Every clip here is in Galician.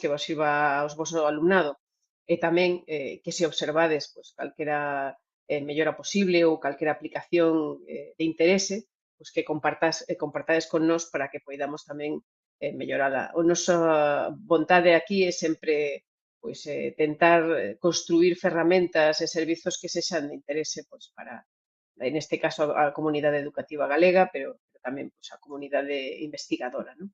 que vos iba aos vosso alumnado, e tamén que se observades pois, calquera mellora posible ou calquera aplicación de interese, pois que compartades con nós para que poidamos tamén mellorala. A nosa vontade aquí é sempre pois, tentar construir ferramentas e servizos que sexan de interese pois, para, neste caso, a comunidade educativa galega, pero tamén pois, a comunidade investigadora. Non?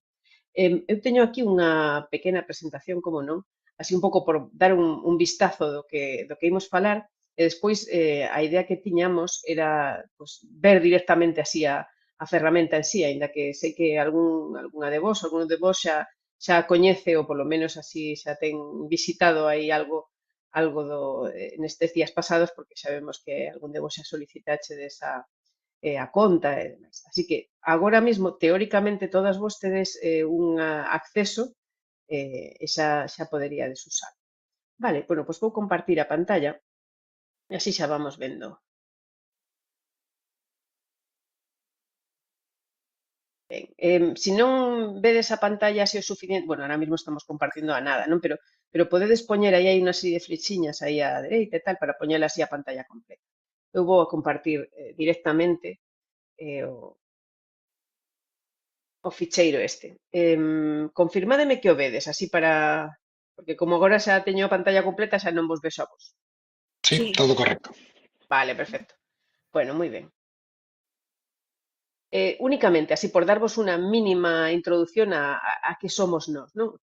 Eu teño aquí unha pequena presentación, como non, así un pouco por dar un vistazo do que imos falar, e despois a idea que tiñamos era pois, ver directamente así a ferramenta en sí, aínda que sei que algunha de vos, algún de vos xa a coñece ou polo menos así xa ten visitado aí algo nestes días pasados, porque sabemos que algún de vos xa solicitache desa a conta e demais. Así que agora mesmo, teóricamente, todas vos tedes un acceso e xa poderíades usar. Vale, bueno, pois vou compartir a pantalla e así xa vamos vendo. Ben, se non vedes a pantalla así o suficiente, bueno, ahora mesmo estamos compartindo a nada, non? Pero podedes poñer aí hai unha serie de flechiñas aí á dereita e tal para poñer así a pantalla completa. Eu vou a compartir directamente o ficheiro este. Confirmádeme que o vedes, así para... Porque como agora xa teño a pantalla completa, xa non vos vexo a vos. Sí, todo correcto. Vale, perfecto. Bueno, moi ben. Únicamente, así por darvos unha mínima introducción a que somos nós, non?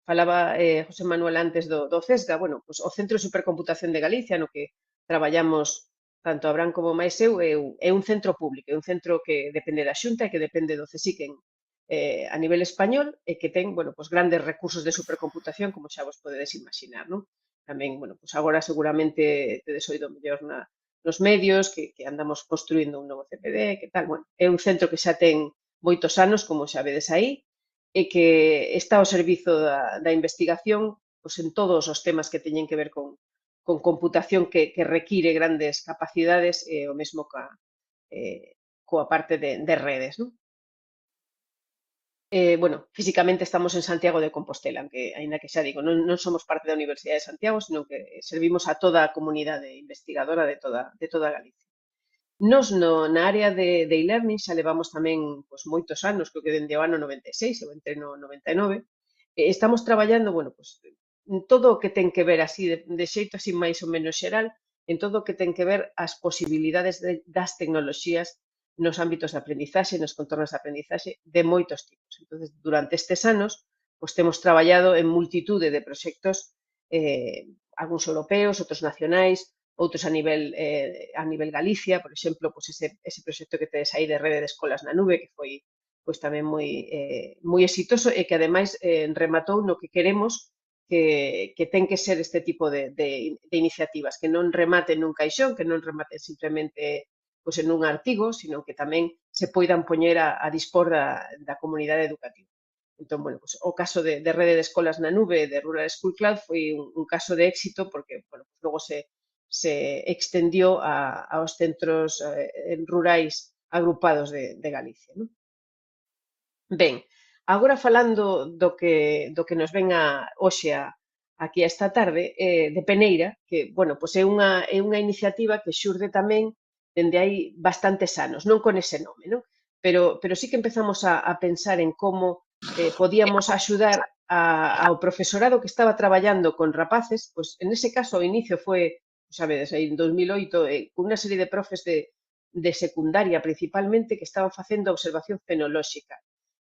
Falaba José Manuel antes do CESGA, bueno, pues, o Centro de Supercomputación de Galicia, no que traballamos tanto Abraham como máis eu, é un centro público, é un centro que depende da Xunta e que depende do CSIC a nivel español e que ten, bueno, pues, grandes recursos de supercomputación, como xa vos podedes imaginar, non? Tamén, bueno, pues agora seguramente tedes oído mellor nos medios que andamos construindo un novo CPD, que tal, bueno, é un centro que xa ten moitos anos, como xa vedes aí, e que está ao servizo da investigación pois, en todos os temas que teñen que ver con computación que require grandes capacidades e o mesmo coa parte de redes. Non? Bueno, físicamente estamos en Santiago de Compostela, aunque, aínda que xa digo, non somos parte da Universidade de Santiago, sino que servimos a toda a comunidade investigadora de toda Galicia. Nos na área de e-learning xa levamos tamén pois, moitos anos, creo que dende o ano 96, eu entrei no 99, estamos traballando, bueno, pois, en todo o que ten que ver así, de xeito así máis ou menos xeral, en todo o que ten que ver as posibilidades das tecnoloxías nos ámbitos de aprendizaxe, nos contornos de aprendizaxe de moitos tipos. Entonces, durante estes anos, pois, temos traballado en multitude de proxectos, algúns europeos, outros nacionais, outros a nivel Galicia, por exemplo, pois ese proxecto que tedes aí de rede de escolas na nube, que foi pois tamén moi exitoso e que ademais rematou no que queremos que ten que ser este tipo de iniciativas, que non rematen nun caixón, que non rematen simplemente pois, en un artigo, sino que tamén se poidan poñer a dispor da comunidade educativa. Entón, bueno, pues, o caso de rede de escolas na nube de Rural School Cloud foi un caso de éxito porque, bueno, pues, logo se extendió aos centros rurais agrupados de Galicia. Non? Ben, agora falando do que nos ven hoxe aquí esta tarde, de Peneira, que, bueno, pues é unha iniciativa que xurde tamén dende hai bastantes anos, non con ese nome, non? Pero sí que empezamos a pensar en como podíamos axudar ao profesorado que estaba traballando con rapaces, pois en ese caso o inicio foi, sabedes, en 2008, con unha serie de profes de secundaria principalmente que estaban facendo observación fenolóxica.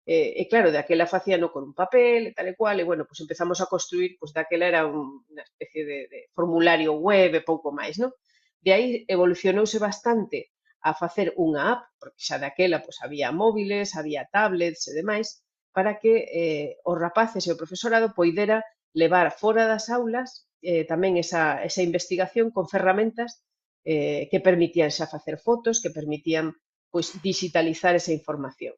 E claro, daquela facíano con un papel e tal e cual, e bueno, pues empezamos a construir, pues daquela era unha especie de formulario web e pouco máis, non? De aí evolucionouse bastante a facer unha app, porque xa daquela pues, había móviles, había tablets e demais, para que os rapaces e o profesorado poidera levar fora das aulas tamén esa investigación con ferramentas que permitían xa facer fotos, que permitían pues, digitalizar esa información.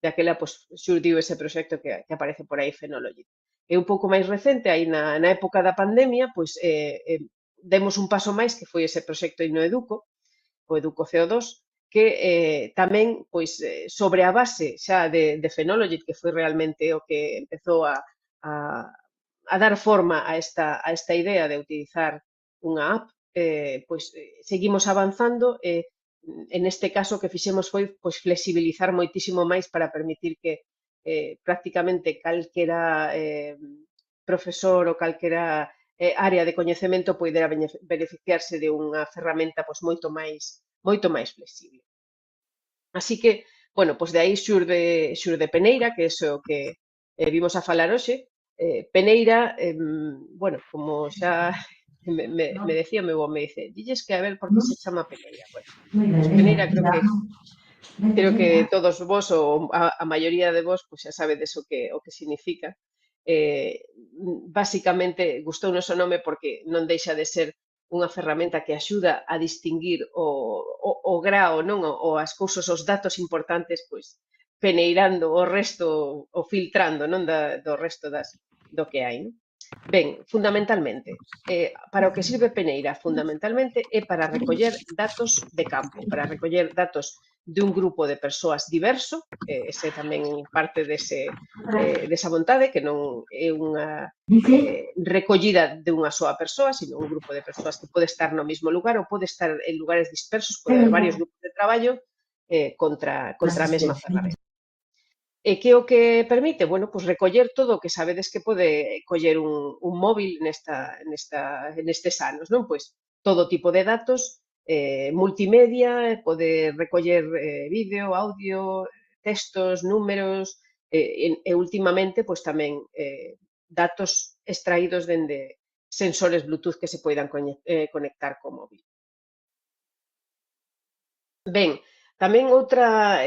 Daquela pues, xurdiu ese proxecto que aparece por aí, Phenology. E un pouco máis recente, aí na época da pandemia, pues, demos un paso máis, que foi ese proxecto Innoeduco, o Educo CO2, que tamén, pois, sobre a base xa de Phenology, que foi realmente o que empezou a a dar forma a esta idea de utilizar unha app, pois seguimos avanzando e neste caso o que fixemos foi pois, flexibilizar moitísimo máis para permitir que prácticamente calquera profesor ou calquera área de coñecemento poidera beneficiarse de unha ferramenta pois, moito máis flexible. Así que, bueno, pois de aí xurde Peneira, que é o que vimos a falar hoxe. Peneira, bueno, como xa me decía o meu home, dice, dilles que a ver por que se chama Peneira. Bueno, pois Peneira creo que todos vos ou a maioría de vos pois xa sabedes o que significa. Basicamente, gustounos o nome porque non deixa de ser unha ferramenta que axuda a distinguir o grao, non? As cousas, os datos importantes, pois, peneirando o resto, ou filtrando, non? Do resto do que hai, non? Ben, fundamentalmente, para o que sirve Peneira, fundamentalmente, é para recoller datos de campo, para recoller datos de un grupo de persoas diverso, ese tamén parte desa vontade, que non é unha recollida de unha soa persoa, sino un grupo de persoas que pode estar no mesmo lugar ou pode estar en lugares dispersos, pode haber varios grupos de traballo contra a mesma ferramenta. E que o que permite? Bueno, pois recoller todo o que sabedes que pode coller un móvil nestes anos, non? Pois todo tipo de datos, multimedia, pode recoller vídeo, audio, textos, números, e ultimamente, pois tamén datos extraídos dende sensores Bluetooth que se poidan conectar co móvil. Ben, tamén outra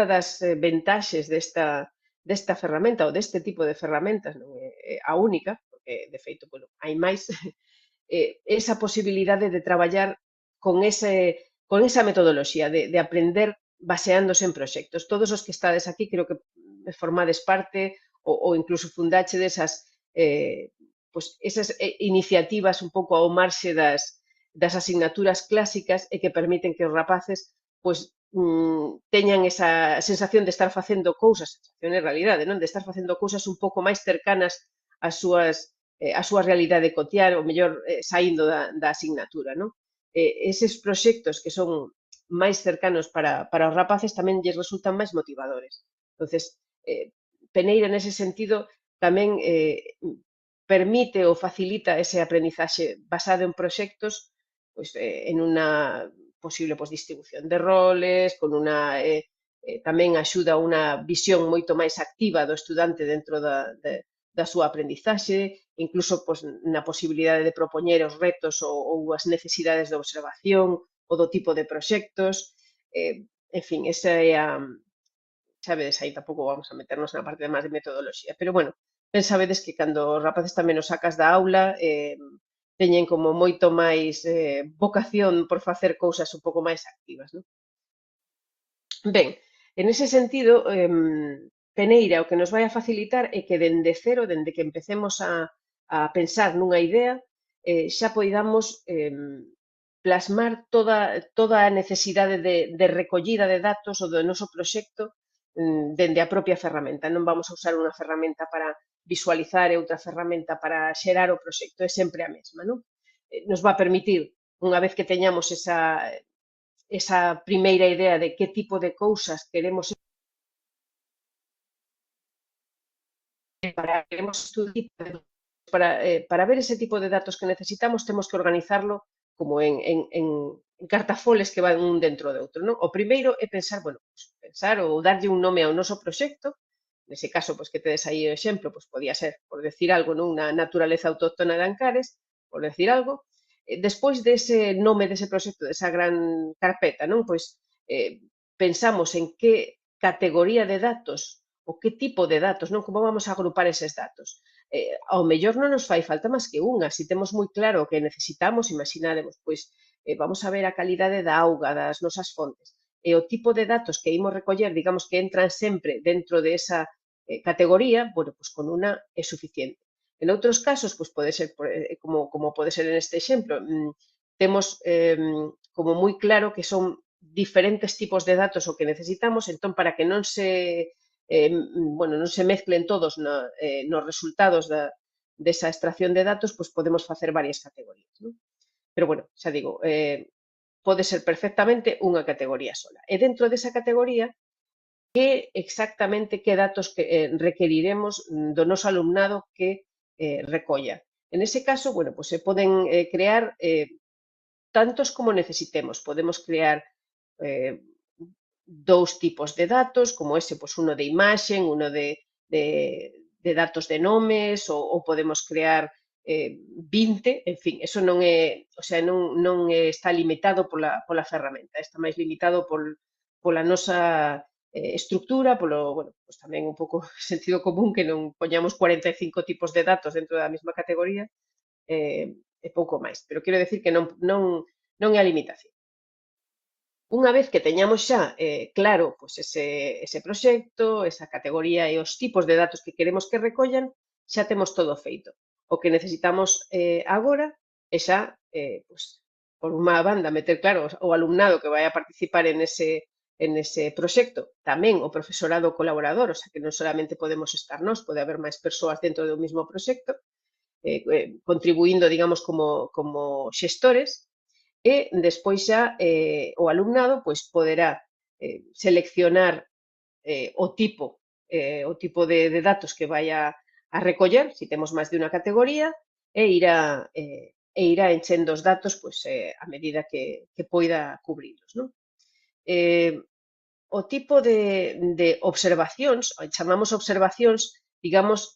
das ventaxes desta ferramenta ou deste tipo de ferramentas, non é a única, porque de feito, bueno, hai máis, esa posibilidade de traballar con esa metodoloxía de aprender baseándose en proxectos. Todos os que estades aquí creo que formades parte ou incluso fundáchedes pois esas iniciativas un pouco ao marxe das asignaturas clásicas e que permiten que os rapaces pois teñan esa sensación de estar facendo cousas, sensación en realidade, non? De estar facendo cousas un pouco máis cercanas á súa realidade cotiá, ou mellor saindo da asignatura, non? Eses proxectos que son máis cercanos para os rapaces tamén lles resultan máis motivadores. Entonces, Peneira nese sentido tamén permite ou facilita ese aprendizaxe basado en proxectos pois, en unha posible pois, distribución de roles, con unha tamén axuda a unha visión moito máis activa do estudante dentro da súa aprendizaxe, incluso pois, na posibilidade de propoñer os retos ou as necesidades de observación ou do tipo de proxectos. En fin, esa é sabedes, aí tampouco vamos a meternos na parte máis de metodoloxía, pero bueno, pensabedes que cando os rapaces tamén os sacas da aula teñen como moito máis vocación por facer cousas un pouco máis activas, non? Ben, en ese sentido, Peneira o que nos vai a facilitar é que dende cero, dende que empecemos a pensar nunha idea, xa poidamos plasmar toda a necesidade de recollida de datos ou do noso proxecto dende a propia ferramenta. Non vamos a usar unha ferramenta para visualizar e outra ferramenta para xerar o proxecto, é sempre a mesma, non? Nos va a permitir, unha vez que teñamos esa primeira idea de que tipo de cousas queremos estudiar, para ver ese tipo de datos que necesitamos temos que organizarlo como en cartafoles que van un dentro de outro, non? O primeiro é pensar, bueno, pues, pensar ou darlle un nome ao noso proxecto, nese caso, pois que tedes aí o exemplo, pois podía ser, por decir algo, non? Na naturaleza autóctona de Ancares, por decir algo. Despois dese nome dese proxecto, desa gran carpeta, non? Pois pensamos en que categoría de datos ou que tipo de datos, non? Como vamos a agrupar eses datos? Ao mellor non nos fai falta máis que unha, se temos moi claro o que necesitamos, imaginaremos, pois vamos a ver a calidade da auga das nosas fontes e o tipo de datos que imos recoller, digamos que entran sempre dentro de esa categoría, bueno, pois con unha é suficiente. En outros casos, pois pode ser como pode ser neste exemplo, temos como moi claro que son diferentes tipos de datos o que necesitamos, entón para que non se bueno, non se mezclen todos nos resultados desa extracción de datos, pois podemos facer varias categorías, non? Pero, bueno, xa digo, pode ser perfectamente unha categoría sola. E dentro desa categoría, que exactamente que datos requeriremos do noso alumnado que recolla. En ese caso, bueno, pues se poden crear tantos como necesitemos. Podemos crear eh, dous tipos de datos, como ese, pues uno de imaxen, uno de datos de nomes, ou podemos crear 20, en fin, eso non é, o sea, non está limitado pola ferramenta, está máis limitado pola nosa estructura, bueno, pues tamén un pouco sentido común que non poñamos 45 tipos de datos dentro da mesma categoría, e pouco máis. Pero quero decir que non é a limitación. Unha vez que teñamos xa claro pois ese proxecto, esa categoría e os tipos de datos que queremos que recollan, xa temos todo feito. O que necesitamos agora é xa, pois, por unha banda, meter claro o alumnado que vai a participar en ese proxecto, tamén o profesorado colaborador, o sea que non solamente podemos estar nós, pode haber máis persoas dentro do mesmo proxecto, contribuindo, digamos, como xestores, e despois xa o alumnado pois poderá seleccionar o tipo de datos que vai a recoller, se temos máis de unha categoría, e irá enchendo os datos pois, a medida que poida cubrilos, non? O tipo de observacións, chamamos observacións, digamos,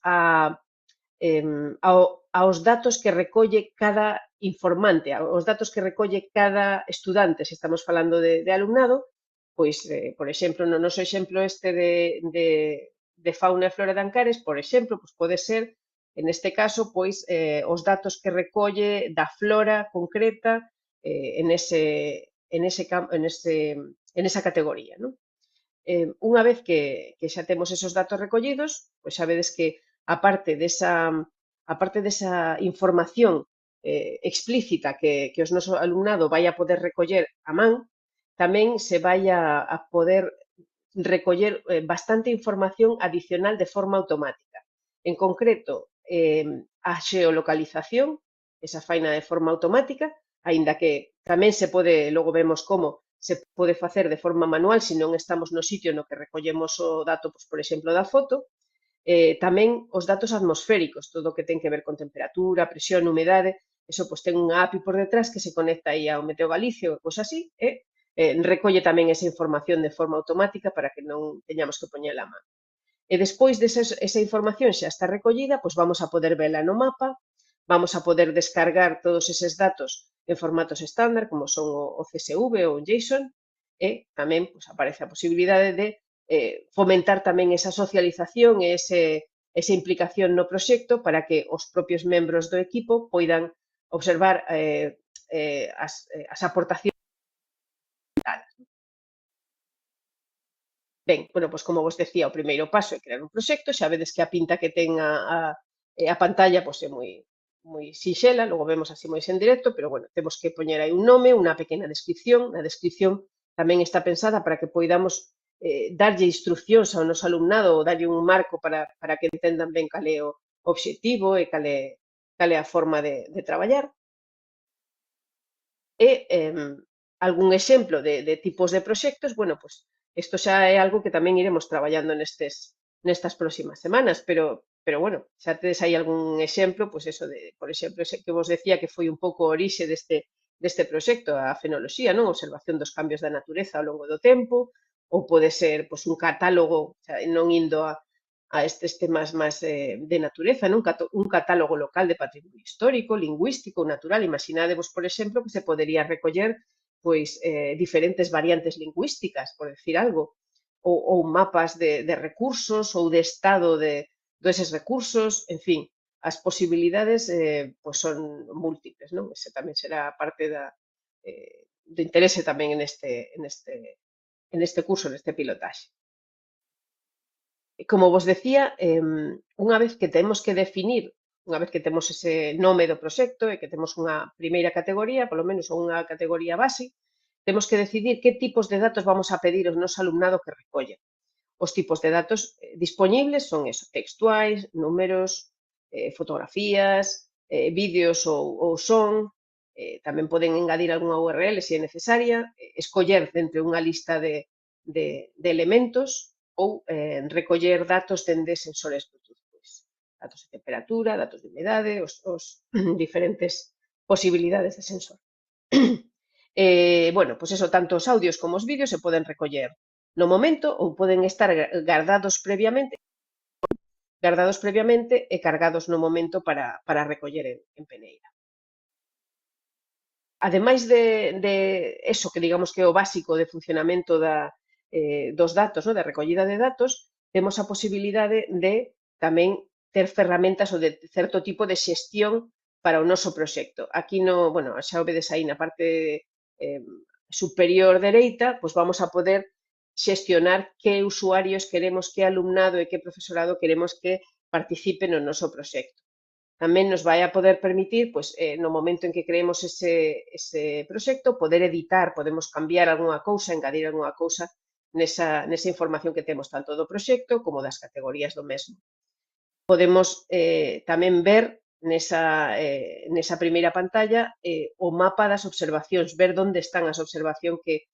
aos datos que recolle cada informante, aos datos que recolle cada estudante, se estamos falando de alumnado, pois, por exemplo, no noso exemplo este de fauna e flora de Ancares, por exemplo, pois pode ser, en este caso, pois, os datos que recolle da flora concreta en esa categoría, non? Unha vez que xa temos esos datos recollidos, pois sabedes que a parte desa información explícita que o noso alumnado vai a poder recoller a man, tamén se vai a poder recoller bastante información adicional de forma automática. En concreto, a xeolocalización, esa faina de forma automática, aínda que tamén se pode, logo vemos como, se pode facer de forma manual se non estamos no sitio no que recollemos o dato, pois, por exemplo, da foto. Tamén os datos atmosféricos, todo o que ten que ver con temperatura, presión, humedade, eso pois ten unha API por detrás que se conecta aí ao Meteo Galicia ou cousas así, e recolle tamén esa información de forma automática para que non teñamos que poñela a man. E despois esa información xa está recollida, pois vamos a poder vela no mapa, vamos a poder descargar todos eses datos en formatos estándar, como son o CSV ou o JSON, e tamén pois, aparece a posibilidade de fomentar tamén esa socialización e esa implicación no proxecto para que os propios membros do equipo poidan observar as aportacións. Ben, bueno, pois como vos decía, o primeiro paso é crear un proxecto, xa vedes que a pinta que ten a pantalla pois é moi sinxela, logo vemos así moi en directo, pero bueno, temos que poñer aí un nome, unha pequena descripción, a descripción tamén está pensada para que poidamos darlle instruccións ao noso alumnado ou darlle un marco para que entendan ben cal é o obxectivo e cal é a forma de traballar. E algún exemplo de tipos de proxectos, bueno, pois isto xa é algo que tamén iremos traballando nestas próximas semanas, pero bueno, xa tedes aí algún exemplo, pois eso por exemplo, ese que vos decía que foi un pouco a orixe deste proxecto, a fenoloxía, non? Observación dos cambios da natureza ao longo do tempo, ou pode ser pois un catálogo, xa, non indo a estes temas máis de natureza, non? Un catálogo local de patrimonio histórico, lingüístico, natural. Imaginadevos, por exemplo, que se podería recoller pois diferentes variantes lingüísticas, por decir algo, ou mapas de recursos ou de estado deses recursos, en fin, as posibilidades pois son múltiples, non? Ese tamén será parte do interese tamén neste curso, neste pilotaxe. Como vos decía, unha vez que temos que definir, unha vez que temos ese nome do proxecto e que temos unha primeira categoría, polo menos unha categoría base, temos que decidir que tipos de datos vamos a pedir ao noso alumnado que recolla. os tipos de datos dispoñibles son eso, textuais, números, fotografías, vídeos ou son. Tamén poden engadir algunha URL se é necesaria, escoller entre unha lista de elementos ou recoller datos dende sensores Bluetooth, pois, datos de temperatura, datos de humedade, os diferentes posibilidades de sensor. Bueno, pois eso, tanto os audios como os vídeos se poden recoller no momento ou poden estar guardados previamente e cargados no momento para recoller en peneira. Ademais de eso, que digamos que é o básico de funcionamento dos datos, no? De recollida de datos, temos a posibilidade de tamén ter ferramentas ou de certo tipo de xestión para o noso proxecto. Aquí bueno, xa o vedes aí na parte superior dereita, pois vamos a poder xestionar que usuarios queremos, que alumnado e que profesorado queremos que participe no noso proxecto. Tamén nos vai a poder permitir, pois, no momento en que creemos ese proxecto, poder editar, podemos cambiar algunha cousa, engadir algunha cousa nesa información que temos tanto do proxecto como das categorías do mesmo. Podemos tamén ver nesa primeira pantalla o mapa das observacións, ver onde están as observacións que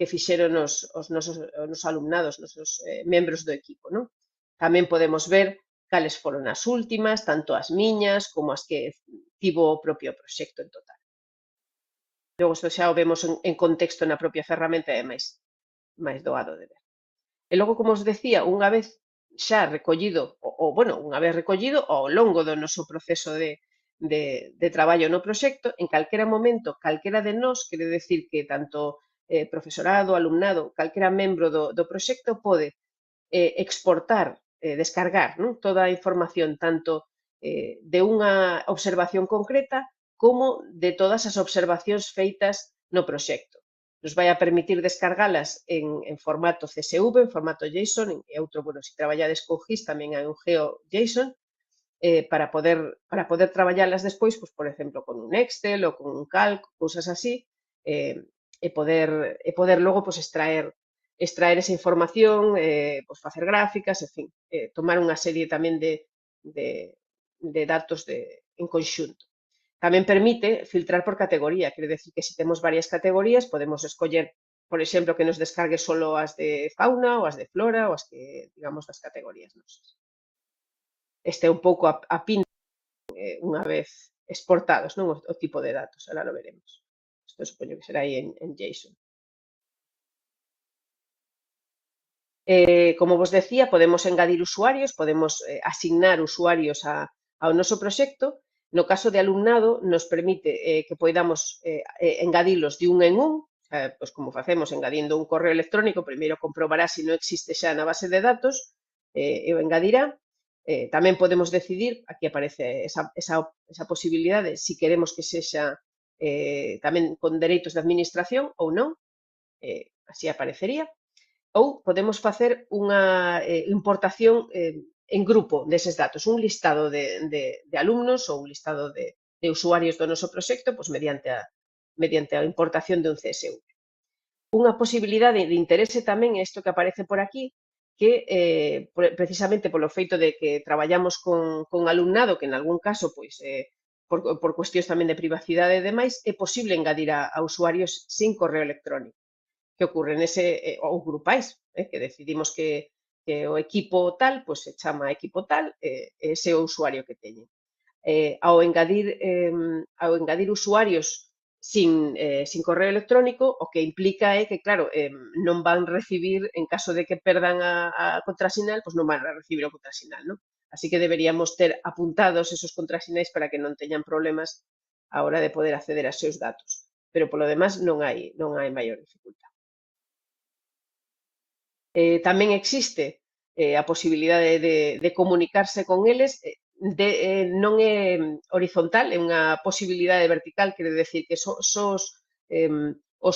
fixeron os nosos alumnados, os nosos membros do equipo, non? Tamén podemos ver cales foron as últimas, tanto as miñas como as que tivo o propio proxecto en total. Logo, isto xa o vemos en contexto na propia ferramenta e é máis doado de ver. E logo, como os decía, unha vez xa recollido, bueno, unha vez recollido ao longo do noso proceso de traballo no proxecto, en calquera momento, calquera de nós, quere decir que tanto profesorado, alumnado, calquera membro do proxecto pode exportar, descargar, non? Toda a información tanto de unha observación concreta como de todas as observacións feitas no proxecto. Nos vai a permitir descargalas en formato CSV, en formato JSON, e outro, bueno, se traballades con GIS tamén hai un GeoJSON, para poder traballalas despois, pois, por exemplo, con un Excel ou con un Calc, cousas así, e poder logo pois, extraer esa información, pois, facer gráficas, en fin, tomar unha serie tamén de datos en conxunto. Tamén permite filtrar por categoría, quere decir que se temos varias categorías podemos escoller, por exemplo, que nos descargue solo as de fauna ou as de flora ou as que, digamos, das categorías nosas. Este é un pouco a pinta unha vez exportados, non? O tipo de datos, ahora lo veremos. Isto supoño que será aí en JSON. Como vos decía, podemos engadir usuarios, podemos asignar usuarios ao noso proxecto. No caso de alumnado, nos permite que poidamos engadilos de un en un, pois como facemos engadindo un correo electrónico, primeiro comprobará se non existe xa na base de datos e o engadirá. Tamén podemos decidir, aquí aparece esa posibilidade, se queremos que sexa tamén con dereitos de administración ou non, así aparecería. Ou podemos facer unha importación en grupo deses datos, un listado de alumnos ou un listado de usuarios do noso proxecto, pois mediante a importación de un CSV. Unha posibilidade de interese tamén é isto que aparece por aquí, que precisamente polo feito de que traballamos con alumnado, que en algún caso, pois, por cuestións tamén de privacidade e demais, é posible engadir a usuarios sin correo electrónico. Que ocorre ou grupais, que decidimos que o equipo tal, pois se chama equipo tal, ese é o usuario que teñen. Ao engadir usuarios sin correo electrónico, o que implica é que, claro, non van recibir, en caso de que perdan a contrasinal, pois non van a recibir o contrasinal, non? Así que deberíamos ter apuntados esos contrasinais para que non teñan problemas á hora de poder acceder aos seus datos. Pero, polo demás, non hai maior dificultad. Tamén existe a posibilidade de comunicarse con eles, non é horizontal, é unha posibilidade vertical, quere decir que só os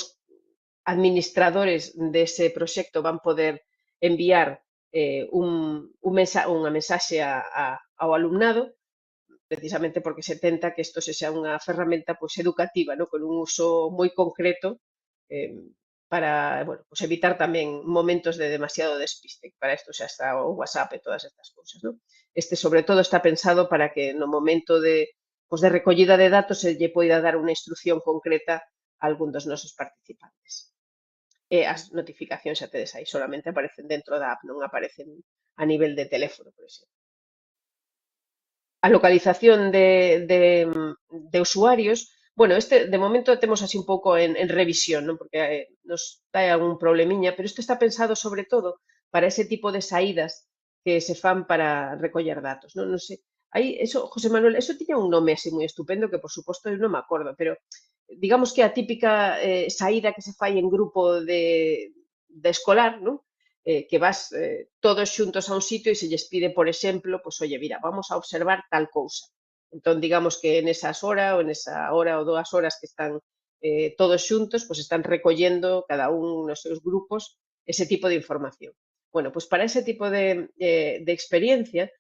administradores dese proxecto van poder enviar unha mensaxe ao alumnado, precisamente porque se tenta que isto sexa unha ferramenta pois, educativa, no? Con un uso moi concreto, para bueno, pues evitar tamén momentos de demasiado despiste. Para isto xa está o WhatsApp e todas estas cousas, non? Este, sobre todo, está pensado para que no momento pues, de recollida de datos se lle poida dar unha instrucción concreta a algún dos nosos participantes. E as notificacións, xa tedes aí, solamente aparecen dentro da app, non aparecen a nivel de teléfono, por exemplo. A localización de usuarios, bueno, de momento temos así un pouco en revisión, non? Porque nos dá algún problemiña, pero isto está pensado sobre todo para ese tipo de saídas que se fan para recoller datos, non? Non sei, aí, eso, José Manuel, eso tiña un nome así moi estupendo que, por suposto, eu non me acordo, pero digamos que a típica saída que se fai en grupo de escolar, non? Que vas todos xuntos a un sitio e se lles pide, por exemplo, pois, oye, mira, vamos a observar tal cousa. Entón, digamos que nesas horas ou nesa hora ou 2 horas que están todos xuntos, pois están recollendo cada un nos seus grupos ese tipo de información. Bueno, pois para ese tipo de experiencia,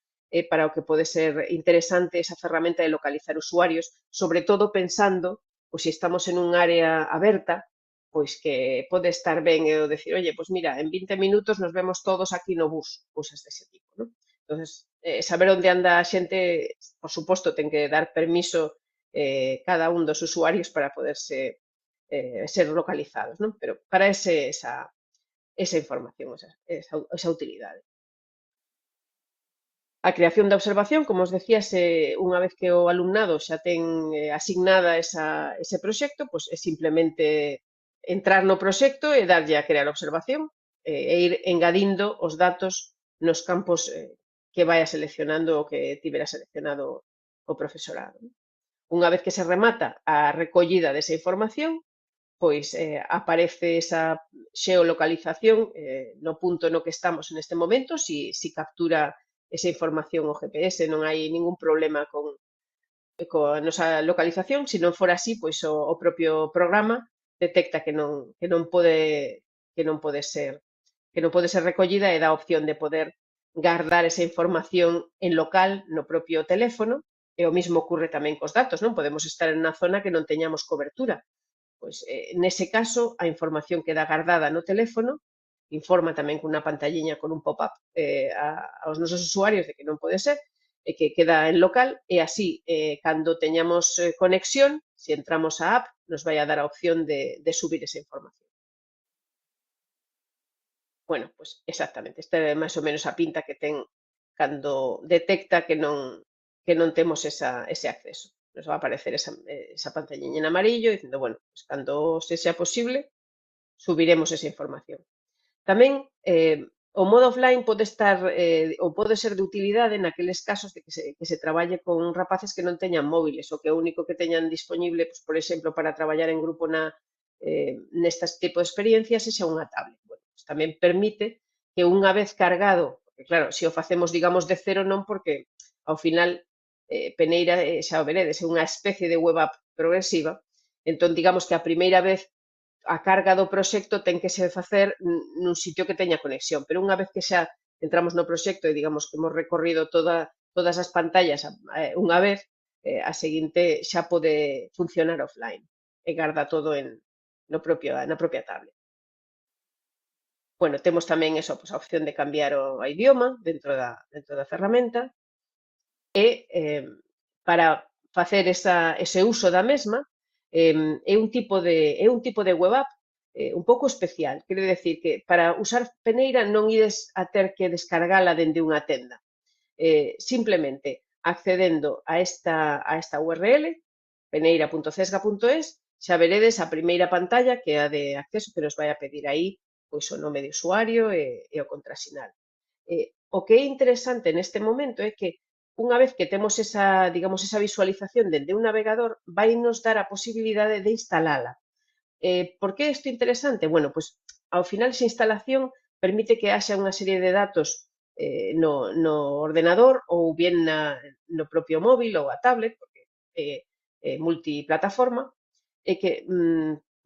para o que pode ser interesante esa ferramenta de localizar usuarios, sobre todo pensando, pois se estamos en un área aberta, pois que pode estar ben o decir, oye, pois mira, en 20 minutos nos vemos todos aquí no bus, cousas dese tipo, non? Entonces, saber onde anda a xente, por suposto, ten que dar permiso cada un dos usuarios para poderse ser localizados, non? Pero para esa información, esa utilidade. A creación da observación, como os decía, unha vez que o alumnado xa ten asignada ese proxecto, pois é simplemente entrar no proxecto e darlle a crear observación e ir engadindo os datos nos campos que vai seleccionando o que tivera seleccionado o profesorado. Unha vez que se remata a recollida desa información, pois aparece esa xeolocalización no punto no que estamos neste momento, si captura esa información o GPS, non hai ningún problema coa nosa localización. Se non for así, pois o propio programa detecta que non pode ser recollida e dá a opción de poder guardar esa información en local no propio teléfono, e o mesmo ocurre tamén cos datos, non? Podemos estar en unha zona que non teñamos cobertura. Pois, nese caso, a información queda guardada no teléfono, informa tamén cunha pantalliña con un pop-up aos nosos usuarios de que non pode ser, e que queda en local, e así, cando teñamos conexión, se entramos á app, nos vai a dar a opción de subir esa información. Bueno, pois exactamente, esta é máis ou menos a pinta que ten cando detecta que non temos ese acceso. Nos va a aparecer esa pantalliña en amarillo dicindo, bueno, pues cando sexa posible, subiremos esa información. Tamén o modo offline pode estar ou pode ser de utilidade naqueles casos de que se traballe con rapaces que non teñan móviles ou que o único que teñan disponible, pues, por exemplo, para traballar en grupo nestas tipo de experiencias sexa unha tablet. Bueno, pues tamén permite que unha vez cargado, porque claro, se o facemos, digamos, de cero non, porque ao final Peneira, xa o veredes, é unha especie de web app progresiva, entón digamos que a primeira vez a carga do proxecto ten que se facer nun sitio que teña conexión, pero unha vez que xa entramos no proxecto e digamos que hemos recorrido todas as pantallas unha vez, a seguinte xa pode funcionar offline e garda todo na propia tablet. Bueno, temos tamén eso, pues, a opción de cambiar o idioma dentro da ferramenta e para facer ese uso da mesma é un tipo de web app un pouco especial. Quero decir que para usar Peneira non ides a ter que descargala dende unha tenda. Simplemente accedendo a esta URL, peneira.cesga.es, xa veredes a primeira pantalla, que é a de acceso, que nos vai a pedir aí pois o nome de usuario e o contrasinal. O que é interesante neste momento é que unha vez que temos digamos, esa visualización dende un navegador, vai nos dar a posibilidade de instalala. Por que isto é interesante? Bueno, pois ao final esa instalación permite que haxa unha serie de datos no ordenador ou bien no propio móvil ou a tablet, porque é multiplataforma, e que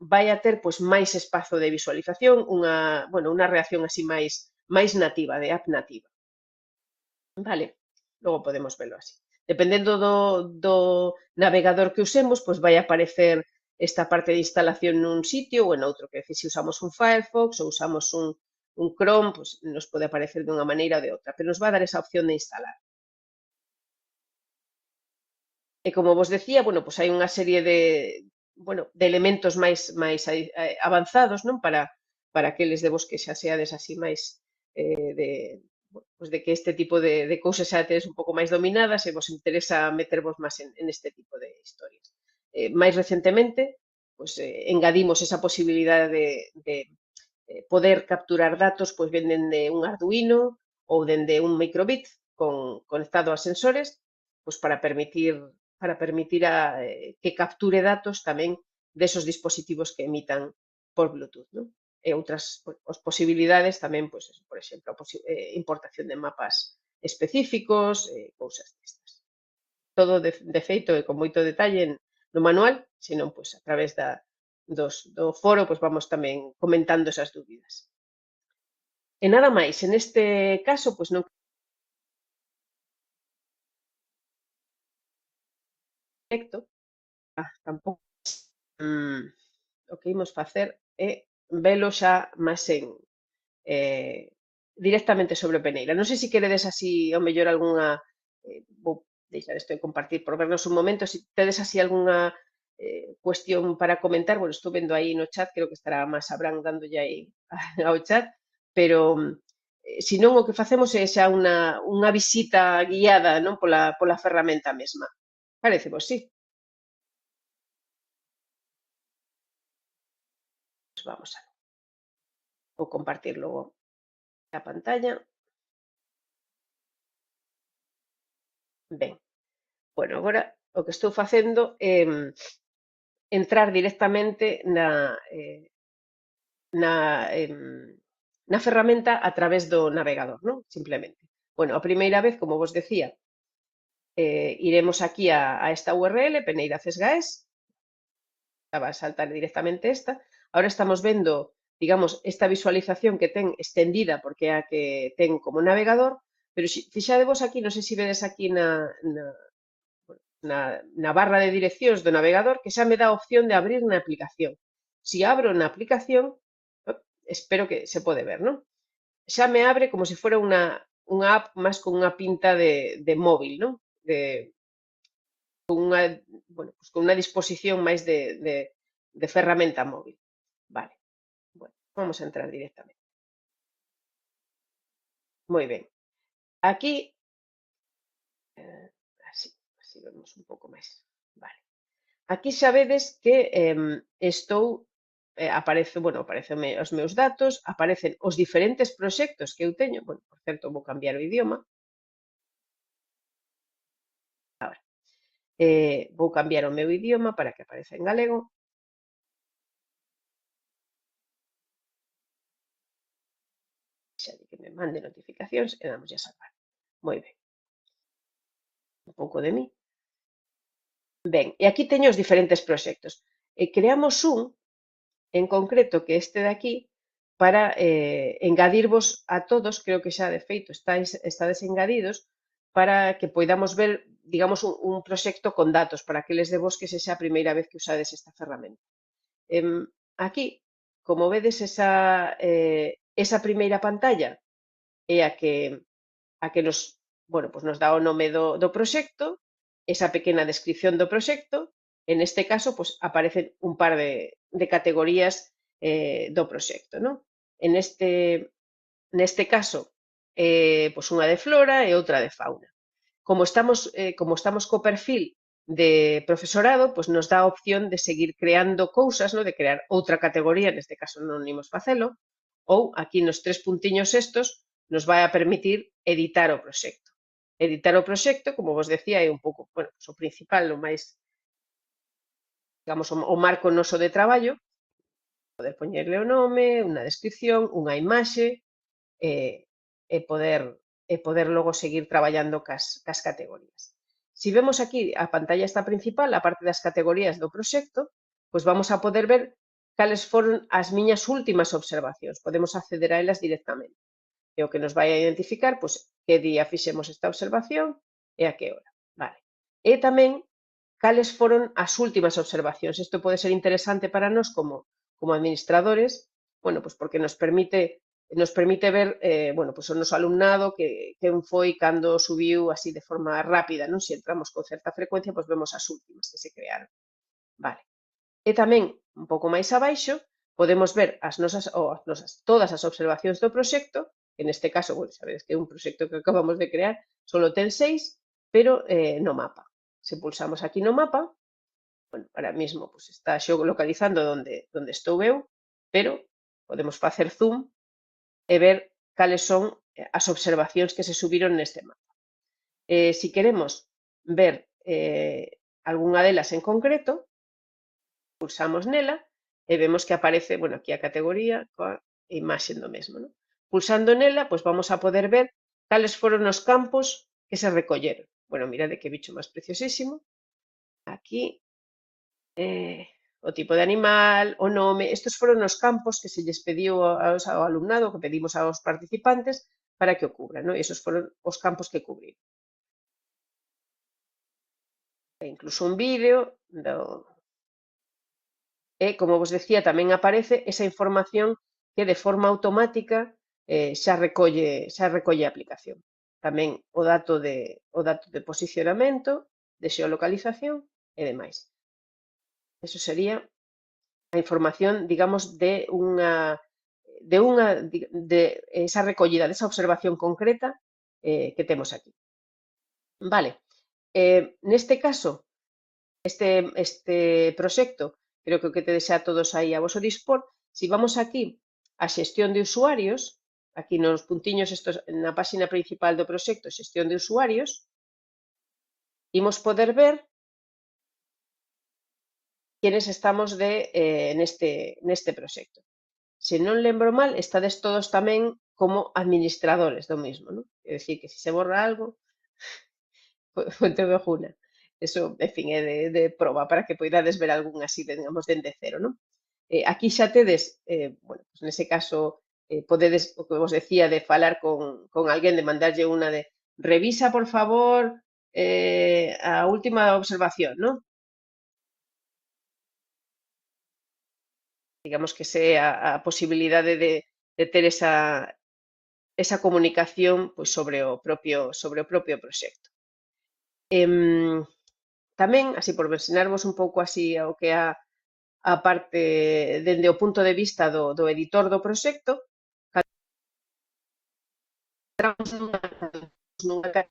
vai a ter pois máis espazo de visualización, unha reacción así máis nativa, de app nativa. Vale, logo podemos velo así. Dependendo do navegador que usemos, pois vai aparecer esta parte de instalación nun sitio ou en outro, que decir, se usamos un Firefox ou usamos un Chrome, pues nos pode aparecer dunha maneira ou de outra, pero nos va a dar esa opción de instalar. E como vos decía, bueno, pues hai unha serie de elementos máis avanzados, non? Para aqueles de vos que xa seades así máis pues de que este tipo de cousas xa tedes un pouco máis dominadas e vos interesa metervos máis en este tipo de historias. Máis recentemente, pues engadimos esa posibilidade de poder capturar datos pois ben dende un Arduino ou dende un microbit conectado a sensores, pois para permitir que capture datos tamén desos dispositivos que emitan por Bluetooth, non? E outras posibilidades tamén, pois, por exemplo, importación de mapas específicos, cousas destas. Todo de feito e con moito detalle no manual, senón pois a través do foro, pois vamos tamén comentando esas dúbidas. E nada máis, en este caso, pois non directo, tampouco o que imos facer é velo xa máis directamente sobre o Peneira. Non sei se queredes así, ao mellor, algunha vou deixar isto de compartir por vernos un momento, se tedes así algunha cuestión para comentar, bueno, estou vendo aí no chat, creo que estará máis Abraham dándolle aí ao chat, pero se non o que facemos é xa unha visita guiada, non, pola ferramenta mesma. Parece vos, sí? Pues vamos a ver. Vou compartir logo a pantalla. Ben, bueno, agora o que estou facendo é entrar directamente na ferramenta a través do navegador, non? Simplemente. Bueno, a primeira vez, como vos decía, iremos aquí a esta URL, Peneira Cesgaes, va a saltar directamente esta. Ahora estamos vendo, digamos, esta visualización que ten extendida porque é a que ten como navegador, pero fixadevos aquí, non sei se vedes aquí na barra de direccións do navegador que xa me dá a opción de abrir na aplicación. Se abro na aplicación, espero que se pode ver, non? Xa me abre como se fora unha app máis con unha pinta de móvil, non? Con unha disposición máis de ferramenta móvil. Vale, bueno, vamos a entrar directamente. Moi ben. Aquí, así vemos un pouco máis. Vale. Aquí xa vedes que aparecen os meus datos, aparecen os diferentes proxectos que eu teño. Bueno, por certo, vou cambiar o idioma. Ahora, vou cambiar o meu idioma para que apareza en galego. Xa di que me mande notificacións e damos a salvar. Moi ben. Un pouco de mí. Ben, e aquí teño os diferentes proxectos. E creamos un, en concreto, que este de aquí, para engadirvos a todos, creo que xa de feito estades engadidos, para que poidamos ver, digamos, un proxecto con datos, para aqueles de vos que sexa a primeira vez que usades esta ferramenta. Aquí, como vedes, esa primeira pantalla é a que nos dá o nome do proxecto, esa pequena descripción do proxecto, en este caso, pues, aparecen un par de categorías do proxecto, non? Neste caso, pues unha de flora e outra de fauna. Como estamos co perfil de profesorado, pues nos dá a opción de seguir creando cousas, no? De crear outra categoría, neste caso non imos facelo, ou aquí nos 3 puntiños estos nos vai a permitir editar o proxecto. Editar o proxecto, como vos decía, é un pouco, bueno, pues o principal, o máis, digamos, o marco noso de traballo, poder poñerle o nome, unha descripción, unha imaxe, e poder logo seguir traballando cas categorías. Se vemos aquí a pantalla esta principal, a parte das categorías do proxecto, pois vamos a poder ver cales foron as miñas últimas observacións. Podemos acceder a elas directamente. E o que nos vai a identificar, pois, que día fixemos esta observación e a que hora. Vale. E tamén cales foron as últimas observacións. Isto pode ser interesante para nós como administradores, bueno, pues porque nos permite ver, bueno, pues o noso alumnado quen foi cando subiu así de forma rápida, non? Se entramos con certa frecuencia, pues vemos as últimas que se crearon. Vale. E tamén, un pouco máis abaixo, podemos ver todas as observacións do proxecto, que neste caso, bueno, sabedes que é un proxecto que acabamos de crear, só ten 6, pero no mapa. Se pulsamos aquí no mapa, bueno, ahora mismo pues, está xeolocalizando onde estou eu, pero podemos facer zoom e ver cales son as observacións que se subiron neste mapa. Si queremos ver algunha delas en concreto, pulsamos nela e vemos que aparece, bueno, aquí a categoría coa imaxe do mesmo, non? Pulsando nela, pois vamos a poder ver cales foron os campos que se recolleron. Bueno, mirade que bicho máis preciosísimo. Aquí, o tipo de animal, o nome, estes foron os campos que se lles pediu ao alumnado, que pedimos aos participantes para que o cubran, non? Esos foron os campos que cubriron. E incluso un vídeo E, como vos decía, tamén aparece esa información que de forma automática xa recolle a aplicación. Tamén o dato de posicionamento, de xeolocalización e demais. Eso sería a información, digamos, de esa recollida, desa observación concreta que temos aquí. Vale. Neste caso, este proxecto, creo que o que tedes xa todos aí a voso dispor, se vamos aquí a xestión de usuarios, aquí nos puntiños estos na páxina principal do proxecto, xestión de usuarios, imos poder ver quenes estamos neste proxecto. Se non lembro mal, estades todos tamén como administradores do mismo, non? É dicir, que se se borra algo, Fuente de Ojuna. Eso, en fin, é de proba para que poidades ver algún así, digamos, dende cero, non? Aquí xa tedes, bueno, pues nese caso, podedes, o que vos decía, de falar con alguén, de mandarlle unha de revisa, por favor, a última observación, non? Digamos que sea a posibilidade de ter esa comunicación pois, sobre o propio proxecto. Tamén, así por ensinarvos un pouco así o que é a parte dende o punto de vista do editor do proxecto,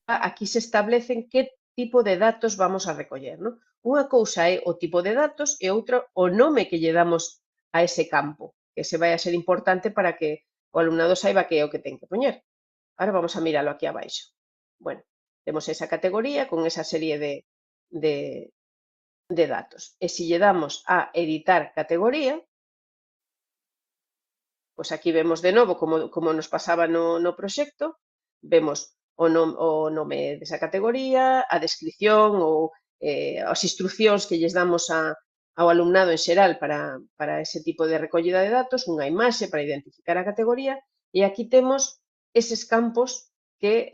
aquí se establecen que tipo de datos vamos a recoller, non? Unha cousa é o tipo de datos e outra o nome que lle damos a ese campo, que se vai a ser importante para que o alumnado saiba que é o que ten que poñer. Ahora vamos a miralo aquí abaixo. Bueno, temos esa categoría con esa serie de datos. E se lle damos a editar categoría, pois aquí vemos de novo, como nos pasaba no proxecto, vemos o nome desa categoría, a descripción ou as instruccións que lles damos ao alumnado en xeral para ese tipo de recollida de datos, unha imaxe para identificar a categoría, e aquí temos eses campos que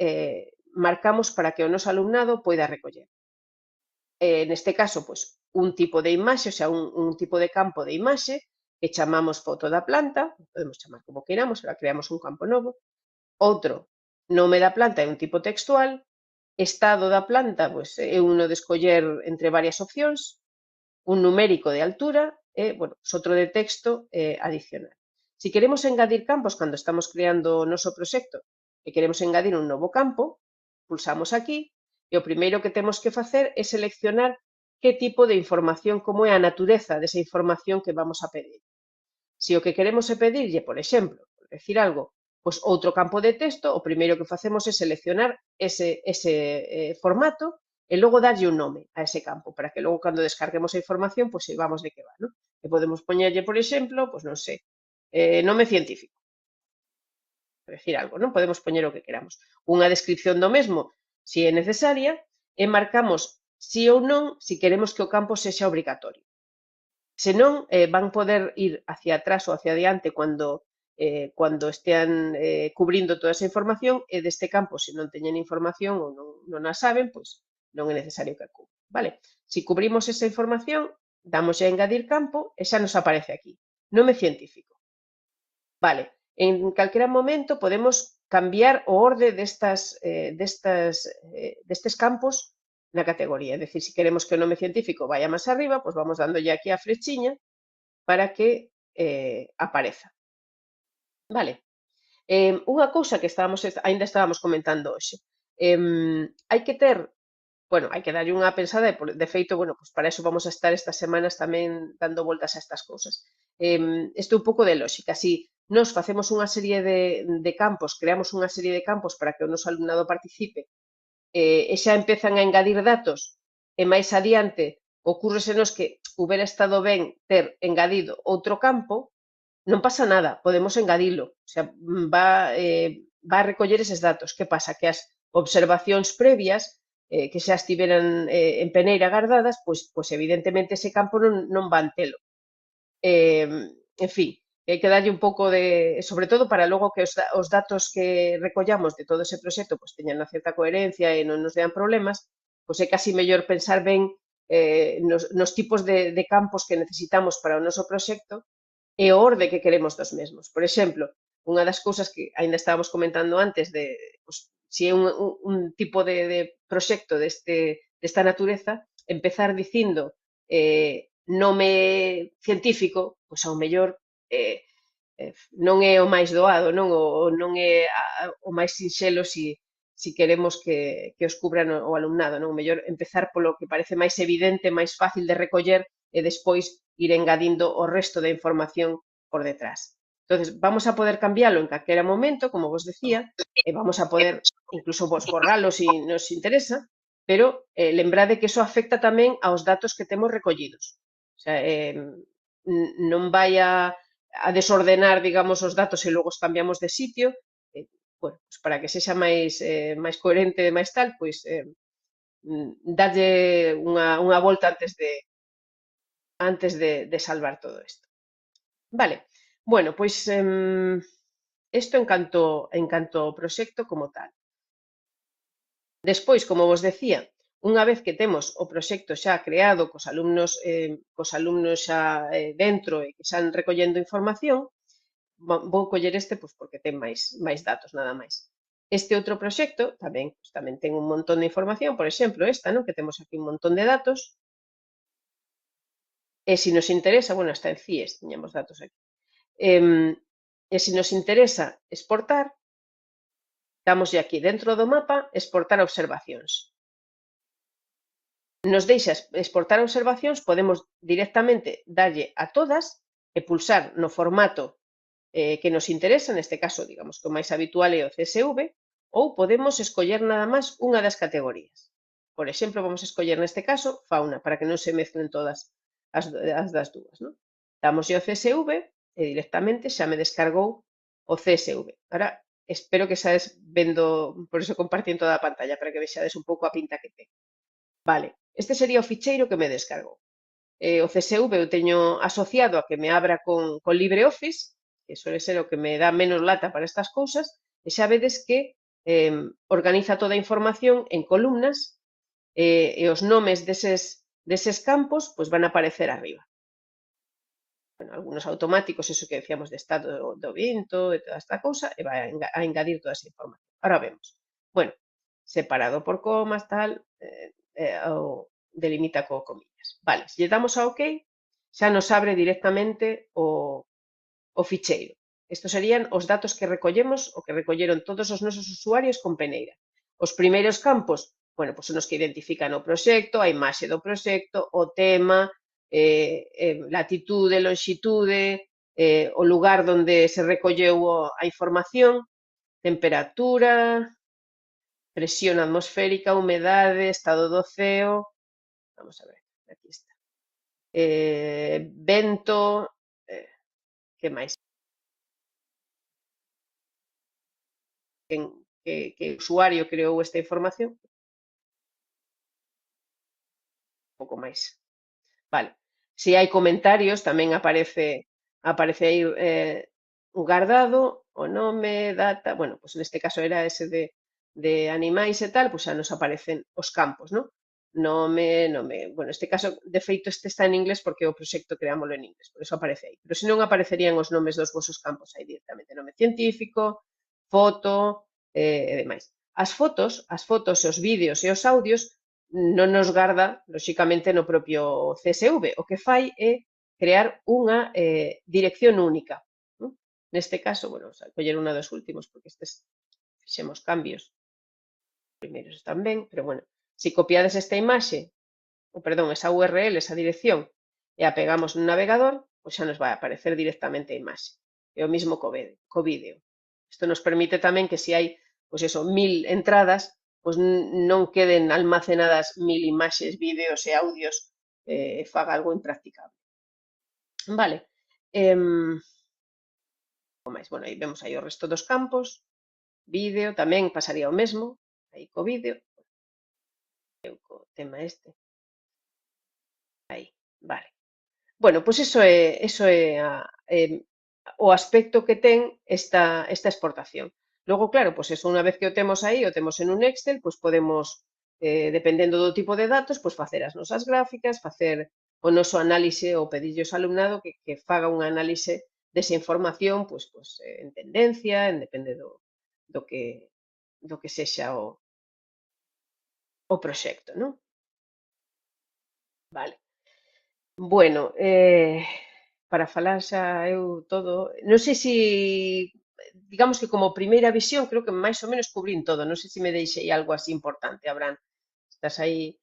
marcamos para que o noso alumnado poida recoller. Neste caso, pois, un tipo de imaxe, o sea, un tipo de campo de imaxe, que chamamos foto da planta, podemos chamar como queiramos, ahora creamos un campo novo. Outro, nome da planta é un tipo textual, estado da planta, pois, é uno de escoller entre varias opcións, un numérico de altura e, bueno, outro de texto adicional. Se queremos engadir campos cando estamos creando o noso proxecto e queremos engadir un novo campo, pulsamos aquí e o primeiro que temos que facer é seleccionar que tipo de información, como é a natureza desa información que vamos a pedir. Se o que queremos é pedirlle, por exemplo, por decir algo, pois outro campo de texto, o primeiro que facemos é seleccionar ese formato e logo darlle un nome a ese campo, para que logo cando descarguemos a información, pois saibamos de que va, non? E podemos poñerlle, por exemplo, pois non sei, nome científico, por decir algo, non? Podemos poñer o que queramos. Unha descripción do mesmo, se é necesaria, e marcamos si ou non, se queremos que o campo sexa obrigatorio. Se non, van poder ir hacia atrás ou hacia adiante cando estean cubrindo toda esa información e deste campo, se non teñen información ou non a saben, pois non é necesario que a cubran. vale? Si cubrimos esa información, damos a engadir campo e xa nos aparece aquí. Nome científico. Vale, en calquera momento podemos cambiar o orde destes campos na categoría. É dicir, se queremos que o nome científico vaya máis arriba, pois vamos dándolle aquí a flechiña para que apareza. Vale. Unha cousa que aínda estábamos comentando hoxe. Hai que ter, bueno, hai que darlle unha pensada e, de feito, bueno, pues para eso vamos a estar estas semanas tamén dando voltas a estas cousas. Isto é un pouco de lógica. Si nos facemos unha serie de campos, creamos unha serie de campos para que o noso alumnado participe, e xa empezan a engadir datos, e máis adiante ocúrresenos que hubiera estado ben ter engadido outro campo, non pasa nada, podemos engadilo. O sea, va a recoller eses datos. Que pasa? Que as observacións previas que xa estiveran en peneira guardadas, pois evidentemente ese campo non van telo. En fin, hai que darlle un pouco de, sobre todo para logo que os datos que recollamos de todo ese proxecto pois teñan unha certa coherencia e non nos dean problemas, pois é casi mellor pensar ben nos tipos de campos que necesitamos para o noso proxecto e o orde que queremos dos mesmos. Por exemplo, unha das cousas que aínda estábamos comentando antes de, pues, se é un tipo de proxecto desta natureza, empezar dicindo nome científico, pois ao mellor non é o máis doado, non é o máis sinxelo si queremos que os cubran o alumnado, non? O mellor empezar polo que parece máis evidente, máis fácil de recoller e despois ir engadindo o resto da información por detrás. Entonces, vamos a poder cambiálo en calquera momento, como vos decía, e vamos a poder incluso vos borralo se nos interesa, pero lembrade que eso afecta tamén aos datos que temos recollidos. O sea, non vai a desordenar, digamos, os datos e logo os cambiamos de sitio, bueno, pues para que sexa máis coherente e máis tal, pois darlle unha volta antes de salvar todo isto. Vale, bueno, pois isto en canto ao proxecto como tal. Despois, como vos decía, unha vez que temos o proxecto xa creado cos alumnos xa dentro e que xan recollendo información, vou coller este pois, porque ten máis datos, nada máis. Este outro proxecto tamén ten un montón de información, por exemplo, esta, non? Que temos aquí un montón de datos, e se nos interesa, bueno, hasta en CIES tiñamos datos aquí, e se nos interesa exportar, damoslle aquí dentro do mapa exportar observacións. Nos deixa exportar observacións, podemos directamente darlle a todas e pulsar no formato que nos interesa, neste caso, digamos que o máis habitual é o CSV, ou podemos escoller nada máis unha das categorías. Por exemplo, vamos a escoller neste caso fauna, para que non se mezclen todas as das dúas. Non? Damoslle o CSV e directamente xa me descargou o CSV. Ahora, espero que xades vendo, por iso compartí en toda a pantalla, para que vexades un pouco a pinta que ten. Vale, este sería o ficheiro que me descargou. O CSV eu teño asociado a que me abra con LibreOffice, que suele ser o que me dá menos lata para estas cousas, e xa vedes que organiza toda a información en columnas e os nomes deses campos pois van a aparecer arriba. Bueno, algunos automáticos, eso que decíamos de estado do vento e toda esta cousa, e vai a engadir toda esa información. Ahora vemos. Bueno, separado por comas, tal, o delimita co comillas. Vale, se lle damos a OK, xa nos abre directamente o ficheiro. Estos serían os datos que recollemos, o que recolleron todos os nosos usuarios con Peneira. Os primeiros campos, bueno, pois son os que identifican o proxecto, a imaxe do proxecto, o tema, latitude, lonxitude, o lugar onde se recolleu a información, temperatura, presión atmosférica, humedade, estado do ceo, vamos a ver, aquí está, vento, que máis? Que usuario creou esta información, un pouco máis. Vale, se hai comentarios tamén aparece aí guardado o nome, data, bueno, pois neste caso era ese de animais e tal, pois xa nos aparecen os campos, non? nome, bueno, neste caso, de feito, este está en inglés porque o proxecto creámoslo en inglés, por eso aparece aí. Pero se non aparecerían os nomes dos vosos campos aí directamente, nome científico, foto e demais. As fotos e os vídeos e os audios non nos garda, lóxicamente, no propio CSV. O que fai é crear unha dirección única. Neste caso, bueno, vamos a coller unha dos últimos, porque estes fixemos cambios. Os primeiros están ben, pero bueno, se copiades esta imaxe, perdón, esa URL, esa dirección, e a pegamos no navegador, pois xa nos vai aparecer directamente a imaxe. E o mismo co vídeo. Isto nos permite tamén que se hai, pois eso, 1000 entradas, pois non queden almacenadas 1000 imaxes, vídeos e audios e faga algo impracticable. Vale. Máis, bueno, aí vemos aí o resto dos campos, vídeo, tamén pasaría o mesmo, aí co vídeo, co tema este, aí, vale. Bueno, pois iso é o aspecto que ten esta exportación. Logo, claro, pois eso, unha vez que o temos aí, o temos en un Excel, pois podemos, dependendo do tipo de datos, pois facer as nosas gráficas, facer o noso análise ou pedirlle ao alumnado que faga un análise desa información, pois en tendencia, depende do que sexa o proxecto, non? Vale. Bueno, para falar xa eu todo, non sei se, digamos que como primeira visión, creo que máis ou menos cubrín todo, non sei se me deixei algo así importante, Abraham. Estás aí?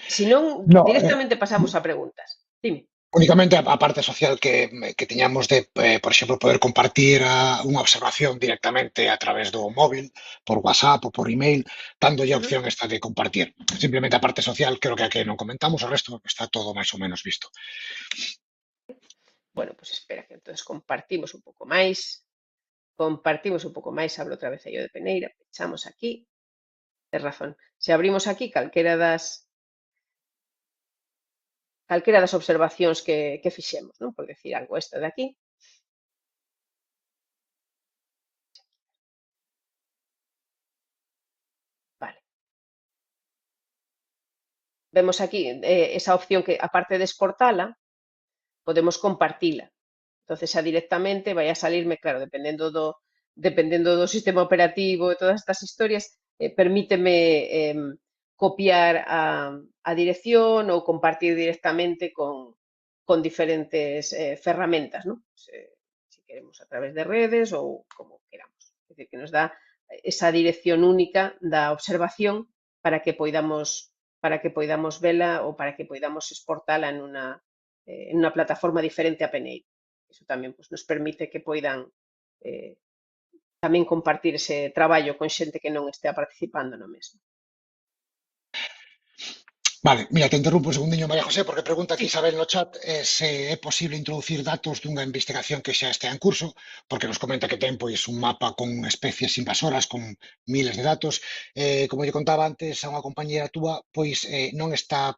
Se non, No, directamente pasamos a preguntas. Dime. únicamente a parte social que tiñamos de, por exemplo, poder compartir unha observación directamente a través do móvil, por WhatsApp ou por email, dándolle a opción esta de compartir. Simplemente a parte social, creo que a que non comentamos, o resto está todo máis ou menos visto. Bueno, pois espera que entonces compartimos un pouco máis. Compartimos un pouco máis, abro outra vez aí o de Peneira, pechamos aquí. Tes razón. Se abrimos aquí calquera das observacións que fixemos, non? Por decir algo, esta de aquí. Vale. Vemos aquí esa opción que, aparte de exportala, podemos compartila. Entonces, xa directamente vai a salirme, claro, dependendo do sistema operativo e todas estas historias, permíteme copiar a dirección ou compartir directamente con diferentes ferramentas, ¿no? Si queremos a través de redes ou como queramos. É dicir, que nos dá esa dirección única da observación para que poidamos vela ou para que poidamos exportala en unha plataforma diferente a Peneira. Iso tamén pues, nos permite que poidan tamén compartir ese traballo con xente que non estea participando no mesmo. Vale, mira, te interrumpo un segundiño, María José, porque pregunta aquí Sí. Isabel no chat se é posible introducir datos dunha investigación que xa estea en curso, porque nos comenta que ten pois un mapa con especies invasoras, con miles de datos. Como lle contaba antes a unha compañera túa, pois non está